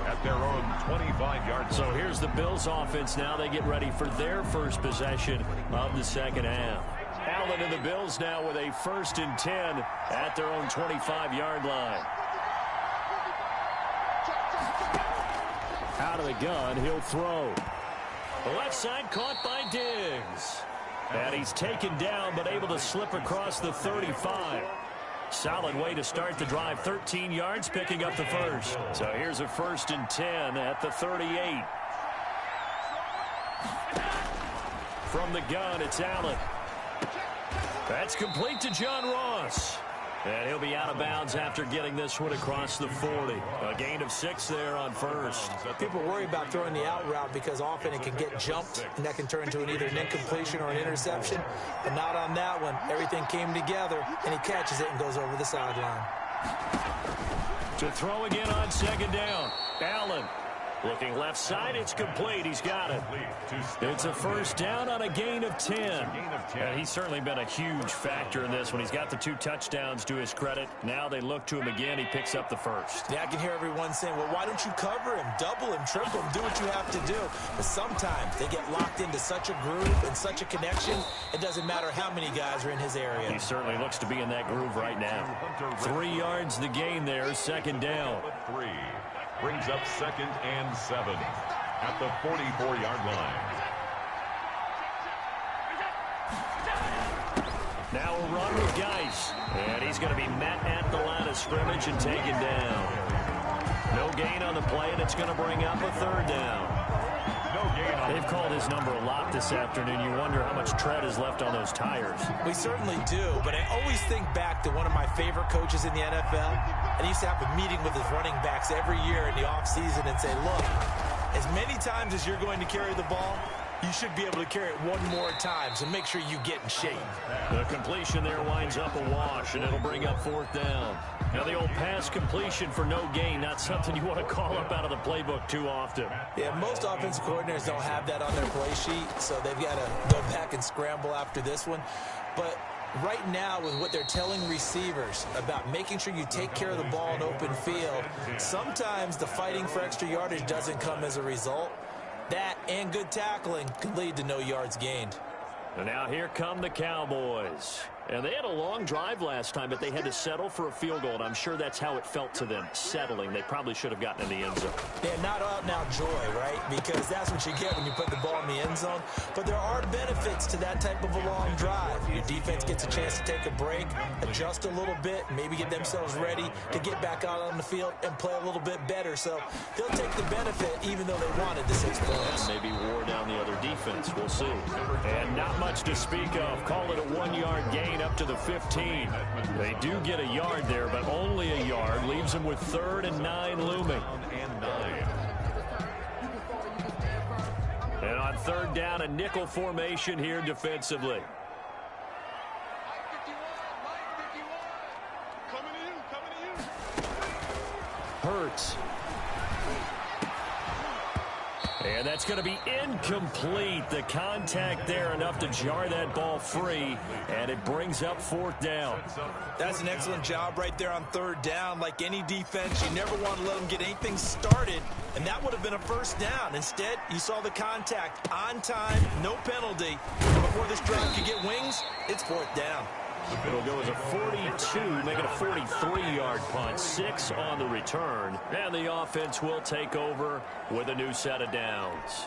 at their own 25-yard. So here's the Bills offense now. They get ready for their first possession of the second half. Allen and the Bills now with a 1st and 10 at their own 25-yard line. Out of the gun, he'll throw. The left side caught by Diggs. And he's taken down but able to slip across the 35. Solid way to start the drive. 13 yards, picking up the first. So here's a 1st and 10 at the 38. From the gun, it's Allen. That's complete to John Ross. And he'll be out of bounds after getting this one across the 40. A gain of 6 there on first. People worry about throwing the out route because often it can get jumped, and that can turn into either an incompletion or an interception. But not on that one. Everything came together, and he catches it and goes over the sideline. To throw again on second down. Allen. Looking left side, it's complete. He's got it. It's a first down on a gain of 10. And he's certainly been a huge factor in this one. He's got the 2 touchdowns to his credit. Now they look to him again. He picks up the first. Yeah, I can hear everyone saying, well, why don't you cover him, double him, triple him, do what you have to do. But sometimes they get locked into such a groove and such a connection, it doesn't matter how many guys are in his area. He certainly looks to be in that groove right now. 3 yards the gain there, second down. 3. Brings up 2nd and 7 at the 44-yard line. Now a run with Geis. And he's going to be met at the line of scrimmage and taken down. No gain on the play, and it's going to bring up a 3rd down. They've called his number a lot this afternoon. You wonder how much tread is left on those tires. We certainly do, but I always think back to one of my favorite coaches in the NFL. And he used to have a meeting with his running backs every year in the offseason and say, look, as many times as you're going to carry the ball, you should be able to carry it one more time, so make sure you get in shape. The completion there winds up a wash, and it'll bring up 4th down. Now the old pass completion for no gain, not something you want to call up out of the playbook too often. Yeah, most offensive coordinators don't have that on their play sheet, so they've got to go back and scramble after this one. But right now, with what they're telling receivers about making sure you take care of the ball in open field, sometimes the fighting for extra yardage doesn't come as a result. That and good tackling could lead to no yards gained. And now here come the Cowboys. And they had a long drive last time, but they had to settle for a field goal, and I'm sure that's how it felt to them, settling. They probably should have gotten in the end zone. Yeah, not out and out joy, right? Because that's what you get when you put the ball in the end zone. But there are benefits to that type of a long drive. Your defense gets a chance to take a break, adjust a little bit, maybe get themselves ready to get back out on the field and play a little bit better. So they'll take the benefit even though they wanted the 6 points. Maybe wore down the other defense. We'll see. And not much to speak of. Call it a 1-yard gain up to the 15. They do get a yard there, but only a yard. Leaves them with 3rd and 9 looming. And On third down, a nickel formation here defensively. Hurts. And that's going to be incomplete. The contact there enough to jar that ball free, and it brings up fourth down. That's an excellent job right there on third down. Like any defense, you never want to let them get anything started, and that would have been a first down. Instead, you saw the contact on time, no penalty. And before this drive could get wings, it's fourth down. It'll go as a 42, make it a 43-yard punt, 6 on the return. And the offense will take over with a new set of downs.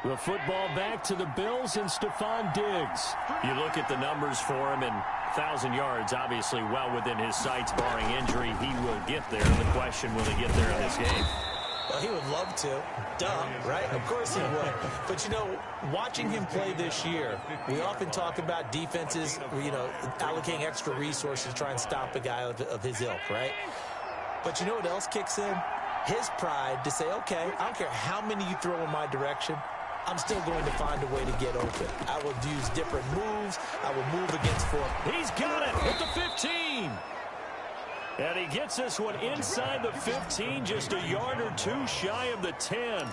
The football back to the Bills and Stephon Diggs. You look at the numbers for him, and 1,000 yards, obviously well within his sights, barring injury. He will get there. The question, will he get there in this game? Well, he would love to. Duh, right? Of course he would. But, you know, watching him play this year, we often talk about defenses, you know, allocating extra resources to try and stop a guy of his ilk, right? But you know what else kicks in? His pride to say, okay, I don't care how many you throw in my direction, I'm still going to find a way to get open. I will use different moves. I will move against four. He's got it at the 15. And he gets this one inside the 15, just a yard or two shy of the 10.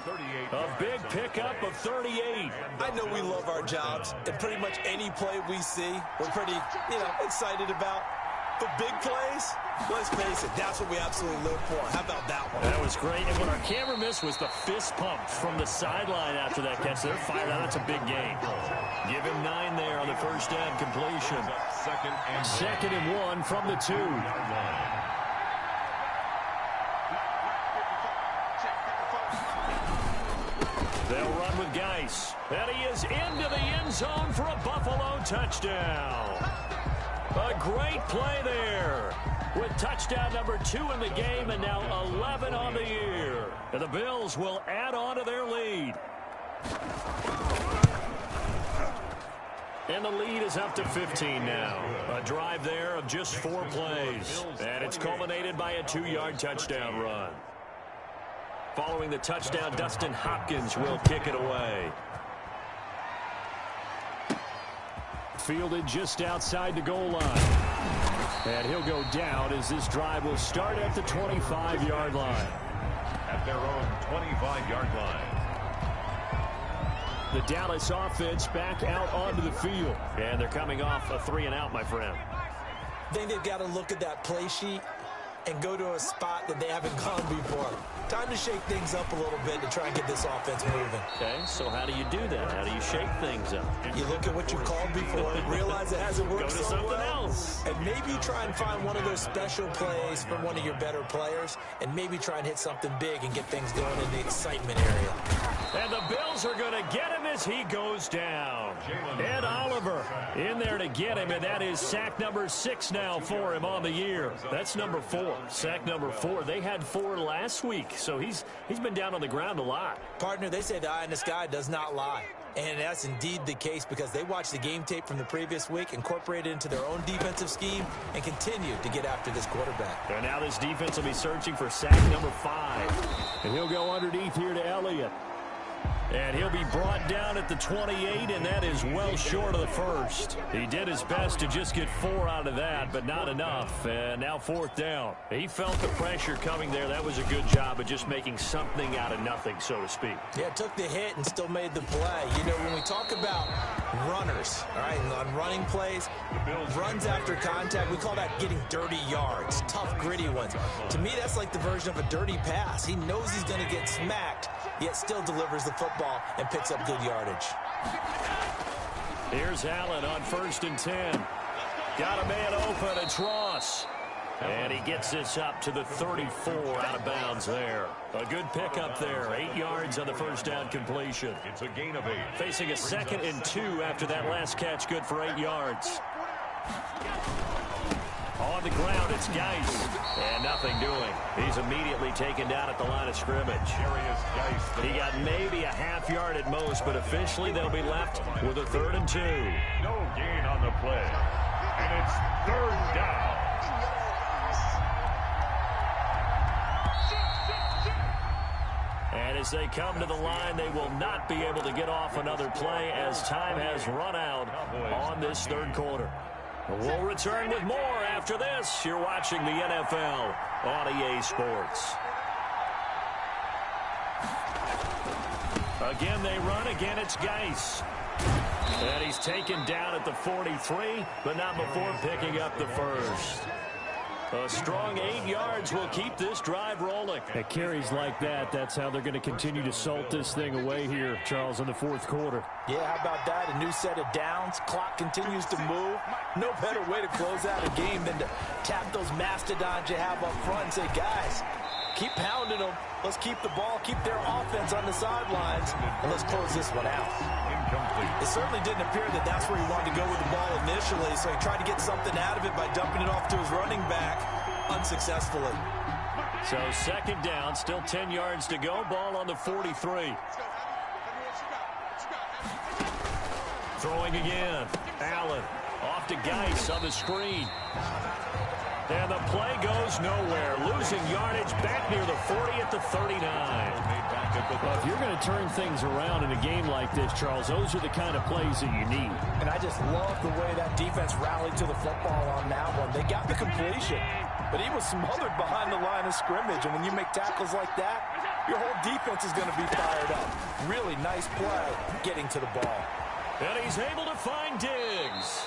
A big pickup of 38. I know we love our jobs, and pretty much any play we see, we're pretty, you know, excited about. But big plays, let's face it, that's what we absolutely live for. How about that one? That was great. And what our camera missed was the fist pump from the sideline after that catch. They're fired out. That's a big gain. Give him 9 there on the first down completion. Second and 1 from the 2. They'll run with Geis. And he is into the end zone for a Buffalo touchdown. A great play there with touchdown number 2 in the game, and now 11 on the year. And the Bills will add on to their lead. And the lead is up to 15 now. A drive there of just 4 plays. And it's culminated by a 2-yard touchdown run. Following the touchdown, Dustin Hopkins will kick it away. Fielded just outside the goal line. And he'll go down as this drive will start at the 25-yard line. At their own 25-yard line. The Dallas offense back out onto the field. And they're coming off a 3-and-out, my friend. I think they've got to look at that play sheet and go to a spot that they haven't gone before. Time to shake things up a little bit to try and get this offense moving. Okay, so how do you do that? How do you shake things up? You look at what you called before, realize it hasn't worked Go to so something well, else. and maybe try and find one of those special plays from one of your better players, and maybe try and hit something big and get things going in the excitement area. And the Bills are going to get him as he goes down. Ed Oliver in there to get him, and that is sack number 6 now for him on the year. That's number 4. Sack number 4. They had 4 last week, so he's been down on the ground a lot. Partner, they say the eye in the sky does not lie. And that's indeed the case because they watched the game tape from the previous week, incorporated it into their own defensive scheme, and continue to get after this quarterback. And now this defense will be searching for sack number 5. And he'll go underneath here to Elliott. And he'll be brought down at the 28, and that is well short of the first. He did his best to just get 4 out of that, but not enough. And now 4th down. He felt the pressure coming there. That was a good job of just making something out of nothing, so to speak. Yeah, took the hit and still made the play. You know, when we talk about runners, all right, on running plays, runs after contact, we call that getting dirty yards, tough, gritty ones. To me, that's like the version of a dirty pass. He knows he's going to get smacked, yet still delivers the football and picks up good yardage. Here's Allen on 1st and 10. Got a man open. It's Ross. And he gets this up to the 34 out of bounds there. A good pickup there. 8 yards on the first down completion. It's a gain of 8. Facing a 2nd and 2 after that last catch. Good for 8 yards. On the ground, it's Geis. And nothing doing. He's immediately taken down at the line of scrimmage. He got maybe a half yard at most, but officially they'll be left with a 3rd and 2. No gain on the play. And it's 3rd down. And as they come to the line, they will not be able to get off another play as time has run out on this third quarter. We'll return with more after this. You're watching the NFL on EA Sports. Again, they run. Again, it's Geis. And he's taken down at the 43, but not before picking up the first. A strong 8 yards will keep this drive rolling. At carries like that, that's how they're going to continue to salt this thing away here, Charles, in the fourth quarter. Yeah, how about that? A new set of downs. Clock continues to move. No better way to close out a game than to tap those mastodons you have up front and say, guys, keep pounding them. Let's keep the ball, keep their offense on the sidelines, and let's close this one out. It certainly didn't appear that that's where he wanted to go with the ball initially, so he tried to get something out of it by dumping it off to his running back unsuccessfully. So second down, still 10 yards to go. Ball on the 43. Throwing again. Allen off to Geis on the screen. And the play goes nowhere. Losing yardage back near the 40 at the 39. Well, if you're going to turn things around in a game like this, Charles, those are the kind of plays that you need. And I just love the way that defense rallied to the football on that one. They got the completion, but he was smothered behind the line of scrimmage. And when you make tackles like that, your whole defense is going to be fired up. Really nice play getting to the ball. And he's able to find Diggs.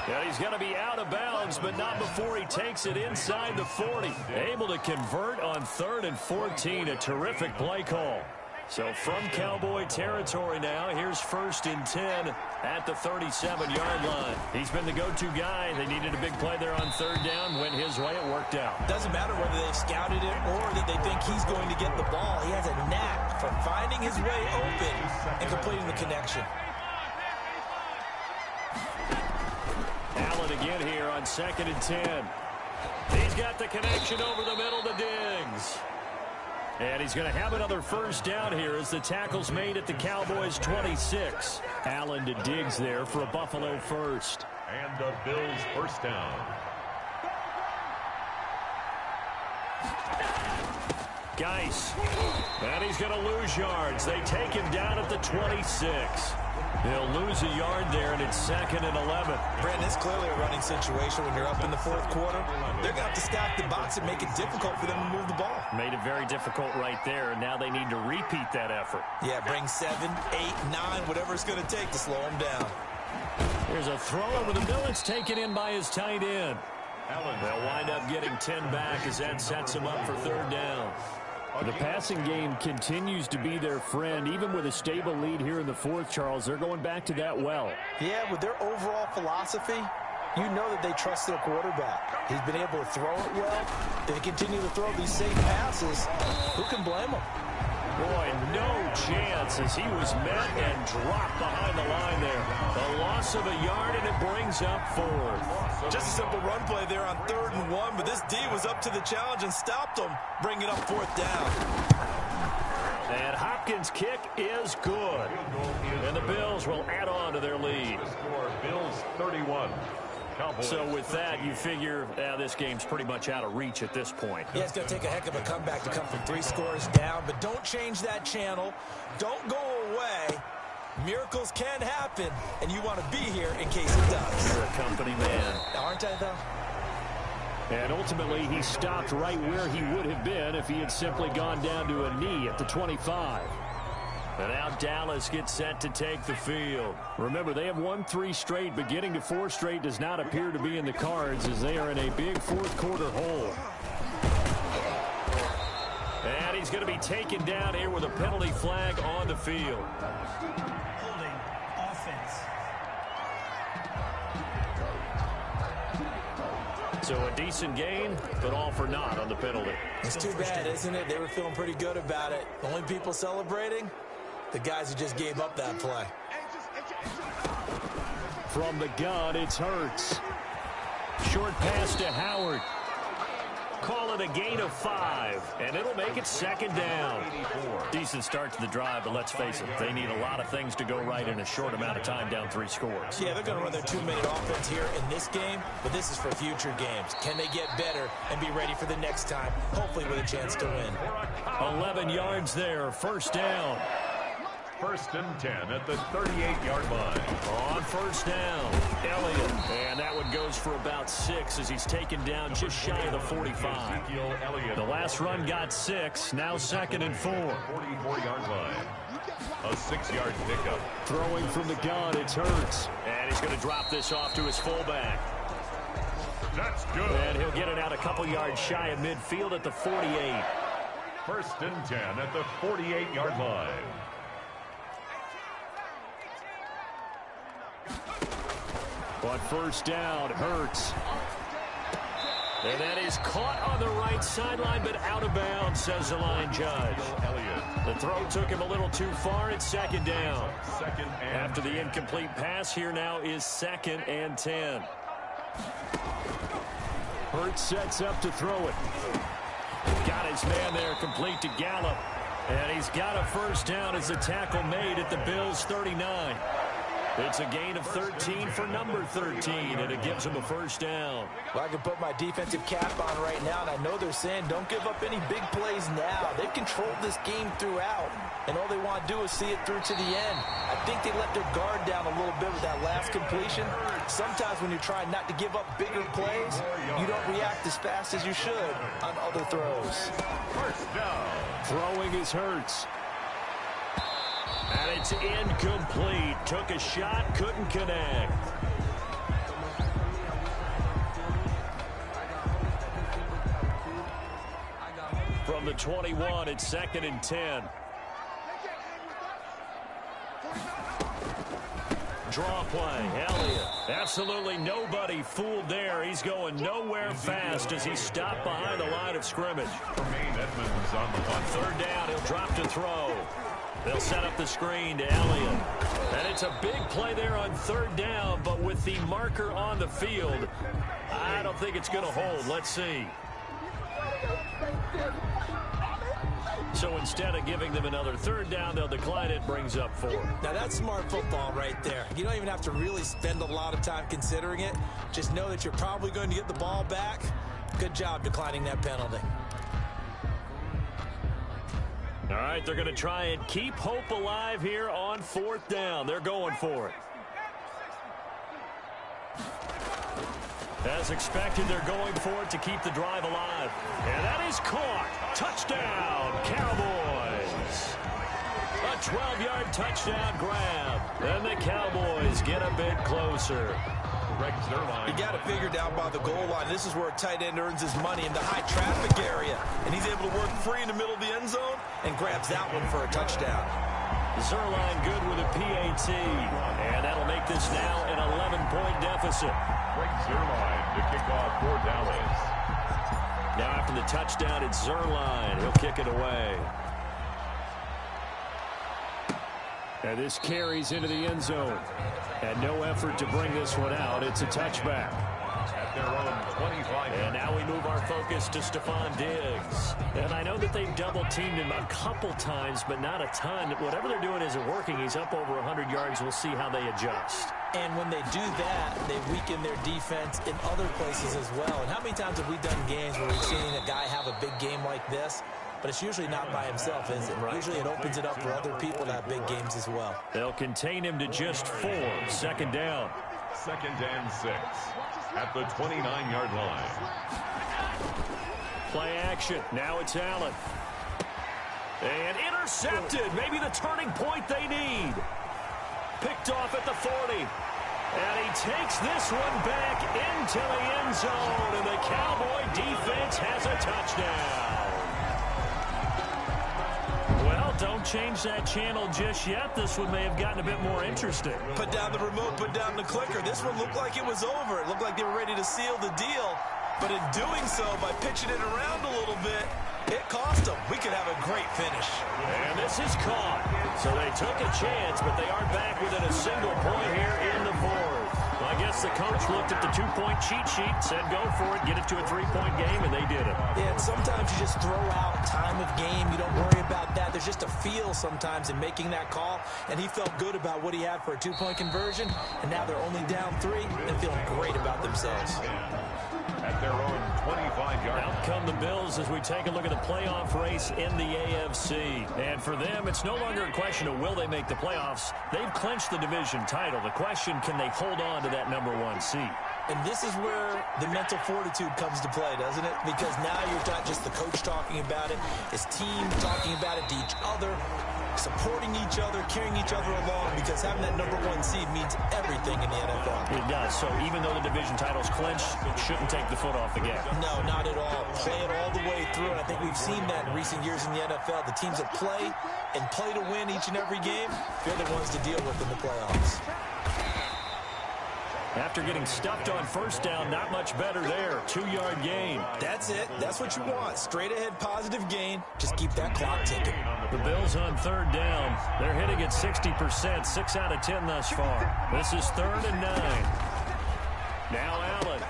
And he's going to be out of bounds, but not before he takes it inside the 40. Able to convert on 3rd and 14. A terrific play call. So from Cowboy territory now, here's 1st and 10 at the 37-yard line. He's been the go-to guy. They needed a big play there on 3rd down. Went his way. It worked out. Doesn't matter whether they've scouted it or that they think he's going to get the ball. He has a knack for finding his way open and completing the connection. Allen again here on 2nd and 10. He's got the connection over the middle to Diggs. And he's going to have another 1st down here as the tackle's made at the Cowboys' 26. Allen to Diggs there for a Buffalo first. And the Bills' 1st down. Geis. And he's going to lose yards. They take him down at the 26. They'll lose a yard there, and it's 2nd and 11. Brandon, it's clearly a running situation when you're up in the 4th quarter. They're going to have to stack the box and make it difficult for them to move the ball. Made it very difficult right there, and now they need to repeat that effort. Yeah, bring 7, 8, 9, whatever it's going to take to slow them down. Here's a throw over the middle. It's taken in by his tight end. They'll wind up getting 10 back as that sets him up for 3rd down. The passing game continues to be their friend. Even with a stable lead here in the 4th, Charles, they're going back to that well. Yeah, with their overall philosophy, you know that they trust their quarterback. He's been able to throw it well. If they continue to throw these safe passes, who can blame them? Boy, no chance as he was met and dropped behind the line there. A loss of a yard, and it brings up 4th. Just a simple run play there on 3rd and 1, but this D was up to the challenge and stopped them, bringing up 4th down. And Hopkins' kick is good. And the Bills will add on to their lead. Bills 31. So with that, you figure this game's pretty much out of reach at this point. Yeah, it's going to take a heck of a comeback to come from 3 scores down, but don't change that channel. Don't go away. Miracles can happen, and you want to be here in case it does. You're a company man. Aren't I, though? And ultimately, he stopped right where he would have been if he had simply gone down to a knee at the 25. And now Dallas gets set to take the field. Remember, they have won 3 straight, but getting to 4 straight does not appear to be in the cards as they are in a big 4th quarter hole. And he's going to be taken down here with a penalty flag on the field. Holding offense. So a decent gain, but all for naught on the penalty. It's too bad, isn't it? They were feeling pretty good about it. The only people celebrating, the guys who just gave up that play. From the gun, it's Hurts. Short pass to Howard. Call it a gain of 5, and it'll make it second down. Decent start to the drive, but let's face it, they need a lot of things to go right in a short amount of time down 3 scores. Yeah, they're going to run their 2-minute offense here in this game, but this is for future games. Can they get better and be ready for the next time, hopefully with a chance to win? 11 yards there, first down. 1st and 10 at the 38-yard line. On first down, Elliott. And that one goes for about 6 as he's taken down just shy of the 45. The last run got 6, now 2nd and 4. 44-yard line. A 6-yard pickup. Throwing from the gun, it's Hurts. And he's going to drop this off to his fullback. That's good. And he'll get it out a couple yards shy of midfield at the 48. 1st and 10 at the 48-yard line. On first down, Hurts. And that is caught on the right sideline, but out of bounds, says the line judge. The throw took him a little too far. It's 2nd down. After the incomplete pass, here now is 2nd and 10. Hurts sets up to throw it. Got his man there, complete to Gallup. And he's got a first down as the tackle made at the Bills' 39. It's a gain of 13 for number 13, and it gives him a first down. Well, I can put my defensive cap on right now, and I know they're saying don't give up any big plays now. They've controlled this game throughout, and all they want to do is see it through to the end. I think they let their guard down a little bit with that last completion. Sometimes when you're trying not to give up bigger plays, you don't react as fast as you should on other throws. First down. Throwing is Hurts. And it's incomplete. Took a shot, couldn't connect. From the 21, it's 2nd and 10. Draw play, Elliott. Absolutely nobody fooled there. He's going nowhere fast as he's stopped behind the line of scrimmage. Tremaine Edmonds on the punt. 3rd down, he'll drop to throw. They'll set up the screen to Elliott. And it's a big play there on 3rd down, but with the marker on the field, I don't think it's going to hold. Let's see. So instead of giving them another 3rd down, they'll decline it, brings up 4. Now that's smart football right there. You don't even have to really spend a lot of time considering it. Just know that you're probably going to get the ball back. Good job declining that penalty. All right, they're going to try and keep hope alive here on 4th down. They're going for it. As expected, they're going for it to keep the drive alive. And that is caught. Touchdown, Cowboys. A 12-yard touchdown grab. And the Cowboys get a bit closer. You got to figure down by the goal line. This is where a tight end earns his money in the high traffic area. And he's able to work free in the middle of the end zone and grabs that one for a touchdown. Zerline good with a PAT. And that'll make this now an 11-point deficit. Greg Zerline to kick off for Dallas. Now after the touchdown, it's Zerline. He'll kick it away. And this carries into the end zone. And no effort to bring this one out. It's a touchback. At their own 25. And now we move our focus to Stephon Diggs. And I know that they've double-teamed him a couple times, but not a ton. Whatever they're doing isn't working. He's up over 100 yards. We'll see how they adjust. And when they do that, they weaken their defense in other places as well. And how many times have we done games where we've seen a guy have a big game like this? But it's usually not by himself, is it? Right. Usually it opens it up for other people to have big games as well. They'll contain him to just 4. 2nd down. 2nd and 6 at the 29-yard line. Play action. Now it's Allen. And intercepted. Maybe the turning point they need. Picked off at the 40. And he takes this one back into the end zone. And the Cowboy defense has a touchdown. Well, don't change that channel just yet. This one may have gotten a bit more interesting. Put down the remote, put down the clicker. This one looked like it was over. It looked like they were ready to seal the deal. But in doing so, by pitching it around a little bit, it cost them. We could have a great finish. And this is caught. So they took a chance, but they are back within a single point here in the 4th. I guess the coach looked at the two-point cheat sheet, said go for it, get it to a three-point game, and they did it. Yeah, and sometimes you just throw out time of game. You don't worry about that. There's just a feel sometimes in making that call, and he felt good about what he had for a two-point conversion, and now they're only down 3 and feeling great about themselves. At their own 25-yard. Out come the Bills as we take a look at the playoff race in the AFC. And for them, it's no longer a question of will they make the playoffs. They've clinched the division title. The question, can they hold on to that #1 seed? And this is where the mental fortitude comes to play, doesn't it? Because now you're not just the coach talking about it, his team talking about it to each other, supporting each other, carrying each other along, because having that #1 seed means everything in the NFL. It does. So even though the division title's clinched, it shouldn't take the foot off the gas. No, not at all. Play it all the way through, and I think we've seen that in recent years in the NFL. The teams that play and play to win each and every game, they're the ones to deal with in the playoffs. After getting stuffed on first down, not much better there. 2-yard gain. That's it. That's what you want. Straight ahead positive gain. Just keep that clock ticking. The Bills on 3rd down. They're hitting at 60%, 6 out of 10 thus far. This is 3rd and 9. Now Allen.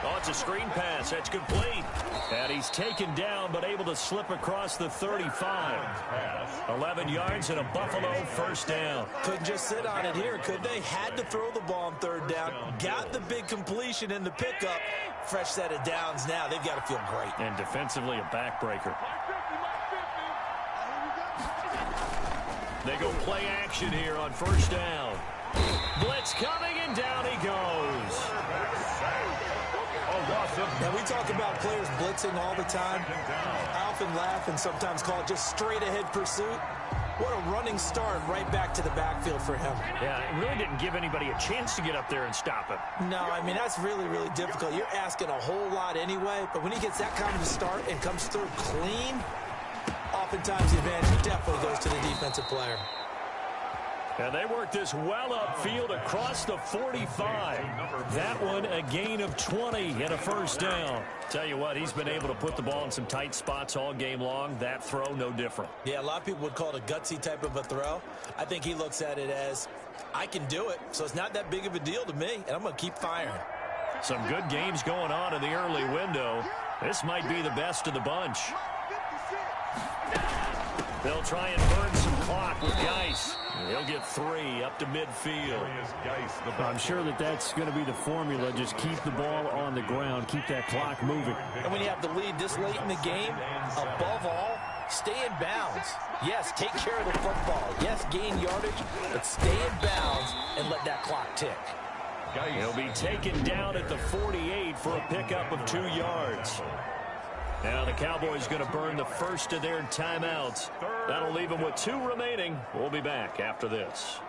Oh, it's a screen pass. That's complete. And he's taken down, but able to slip across the 35. 11 yards and a Buffalo first down. Couldn't just sit on it here, could they? Had to throw the ball on 3rd down. Got the big completion in the pickup. Fresh set of downs now. They've got to feel great. And defensively, a backbreaker. They go play action here on first down. Blitz coming, and down he goes. Now, we talk about players blitzing all the time. I often laugh and sometimes call it just straight-ahead pursuit. What a running start right back to the backfield for him. Yeah, it really didn't give anybody a chance to get up there and stop him. No, I mean, that's really, really difficult. You're asking a whole lot anyway, but when he gets that kind of a start and comes through clean, oftentimes the advantage definitely goes to the defensive player. And they work this well upfield across the 45. That one a gain of 20 and a first down. Tell you what, he's been able to put the ball in some tight spots all game long. That throw, no different. Yeah, a lot of people would call it a gutsy type of a throw. I think he looks at it as, I can do it, so it's not that big of a deal to me, and I'm going to keep firing. Some good games going on in the early window. This might be the best of the bunch. They'll try and burn some clock with Geis. He'll get 3 up to midfield. I'm sure that's going to be the formula. Just keep the ball on the ground. Keep that clock moving. And when you have the lead this late in the game, above all, stay in bounds. Yes, take care of the football. Yes, gain yardage, but stay in bounds and let that clock tick. He'll be taken down at the 48 for a pickup of 2 yards. Now the Cowboys going to burn the first of their timeouts. That'll leave them with 2 remaining. We'll be back after this.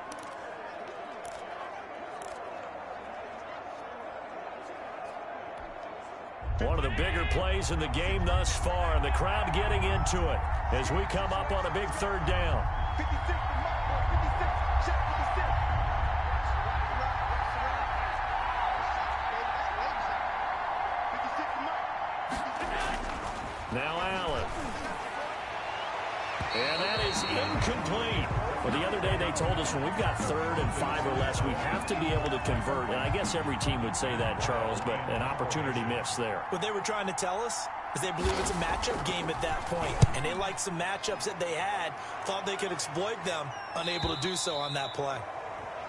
One of the bigger plays in the game thus far, and the crowd getting into it as we come up on a big 3rd down. 56. Now Allen. And that is incomplete. Well, the other day they told us when we've got 3rd and 5 or less, we have to be able to convert. And I guess every team would say that, Charles, but an opportunity missed there. What they were trying to tell us is they believe it's a matchup game at that point. And they liked some matchups that they had, thought they could exploit them, unable to do so on that play.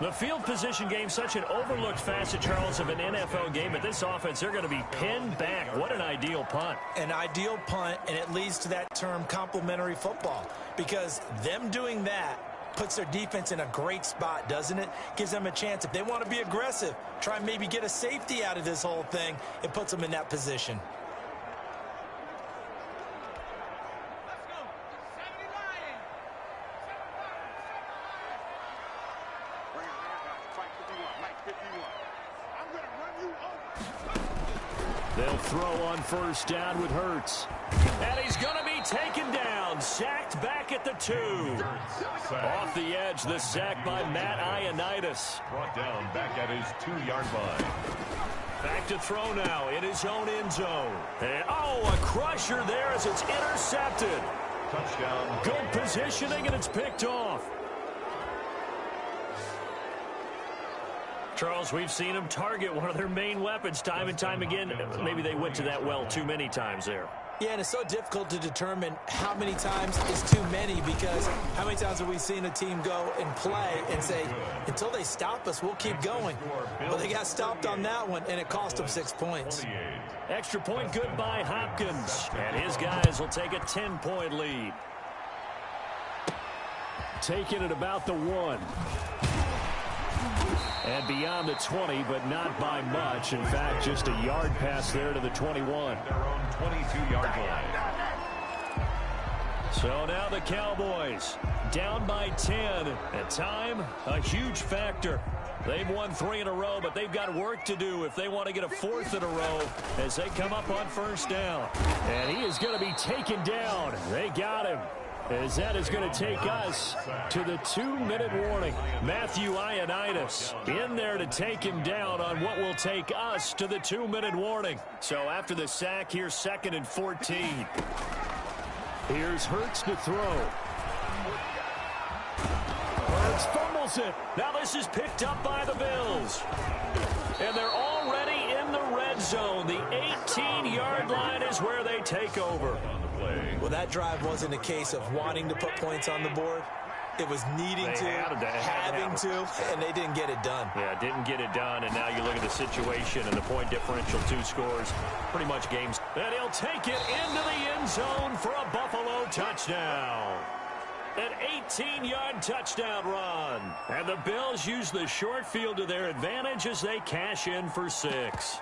The field position game, such an overlooked facet, Charles, of an NFL game. But this offense, they're going to be pinned back. What an ideal punt. An ideal punt, and it leads to that term complementary football. Because them doing that puts their defense in a great spot, doesn't it? Gives them a chance. If they want to be aggressive, try and maybe get a safety out of this whole thing, it puts them in that position. They'll throw on first down with Hurts. And he's going to be taken down. Sacked back at the 2. Off the edge, the sack by Matt Ioannidis. Brought down back at his 2-yard line. Back to throw now in his own end zone. And, oh, a crusher there as it's intercepted. Touchdown. Good positioning, and it's picked off. Charles, we've seen them target one of their main weapons time and time again. Maybe they went to that well too many times there. Yeah, and it's so difficult to determine how many times is too many, because how many times have we seen a team go and play and say, until they stop us, we'll keep going. Well, they got stopped on that one, and it cost them 6 points. Extra point good by Hopkins, and his guys will take a 10-point lead. Taking it about the 1. And beyond the 20, but not by much. In fact, just a yard pass there to the 21. Their own 22-yard line. So now the Cowboys down by 10. At time, a huge factor. They've won 3 in a row, but they've got work to do if they want to get a 4th in a row as they come up on first down. And he is going to be taken down. They got him. As that is going to take us to the 2-minute warning. Matthew Ioannidis in there to take him down on what will take us to the 2-minute warning. So after the sack, here's 2nd and 14. Here's Hurts to throw. Hurts fumbles it. Now this is picked up by the Bills. And they're already in the red zone. The 18-yard line is where they take over. Well, that drive wasn't a case of wanting to put points on the board. It was needing to, having to, and they didn't get it done. Yeah, didn't get it done, and now you look at the situation and the point differential, 2 scores, pretty much games. And he'll take it into the end zone for a Buffalo touchdown. An 18-yard touchdown run. And the Bills use the short field to their advantage as they cash in for 6.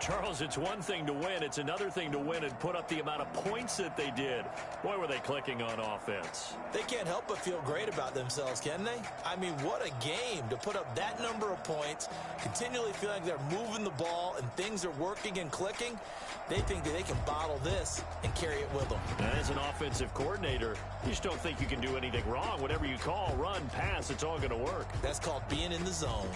Charles, it's one thing to win. It's another thing to win and put up the amount of points that they did. Boy, were they clicking on offense. They can't help but feel great about themselves, can they? I mean, what a game to put up that number of points, continually feeling like they're moving the ball and things are working and clicking. They think that they can bottle this and carry it with them. As an offensive coordinator, you just don't think you can do anything wrong. Whatever you call, run, pass, it's all going to work. That's called being in the zone.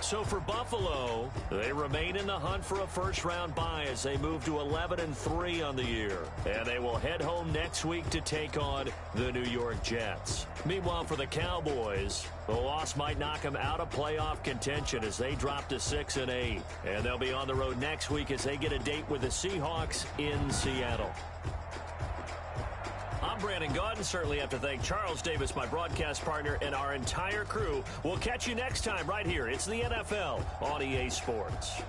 So for Buffalo, they remain in the hunt for a first-round bye as they move to 11-3 on the year. And they will head home next week to take on the New York Jets. Meanwhile, for the Cowboys, the loss might knock them out of playoff contention as they drop to 6-8. And they'll be on the road next week as they get a date with the Seahawks in Seattle. I'm Brandon Gaudin. Certainly have to thank Charles Davis, my broadcast partner, and our entire crew. We'll catch you next time right here. It's the NFL on EA Sports.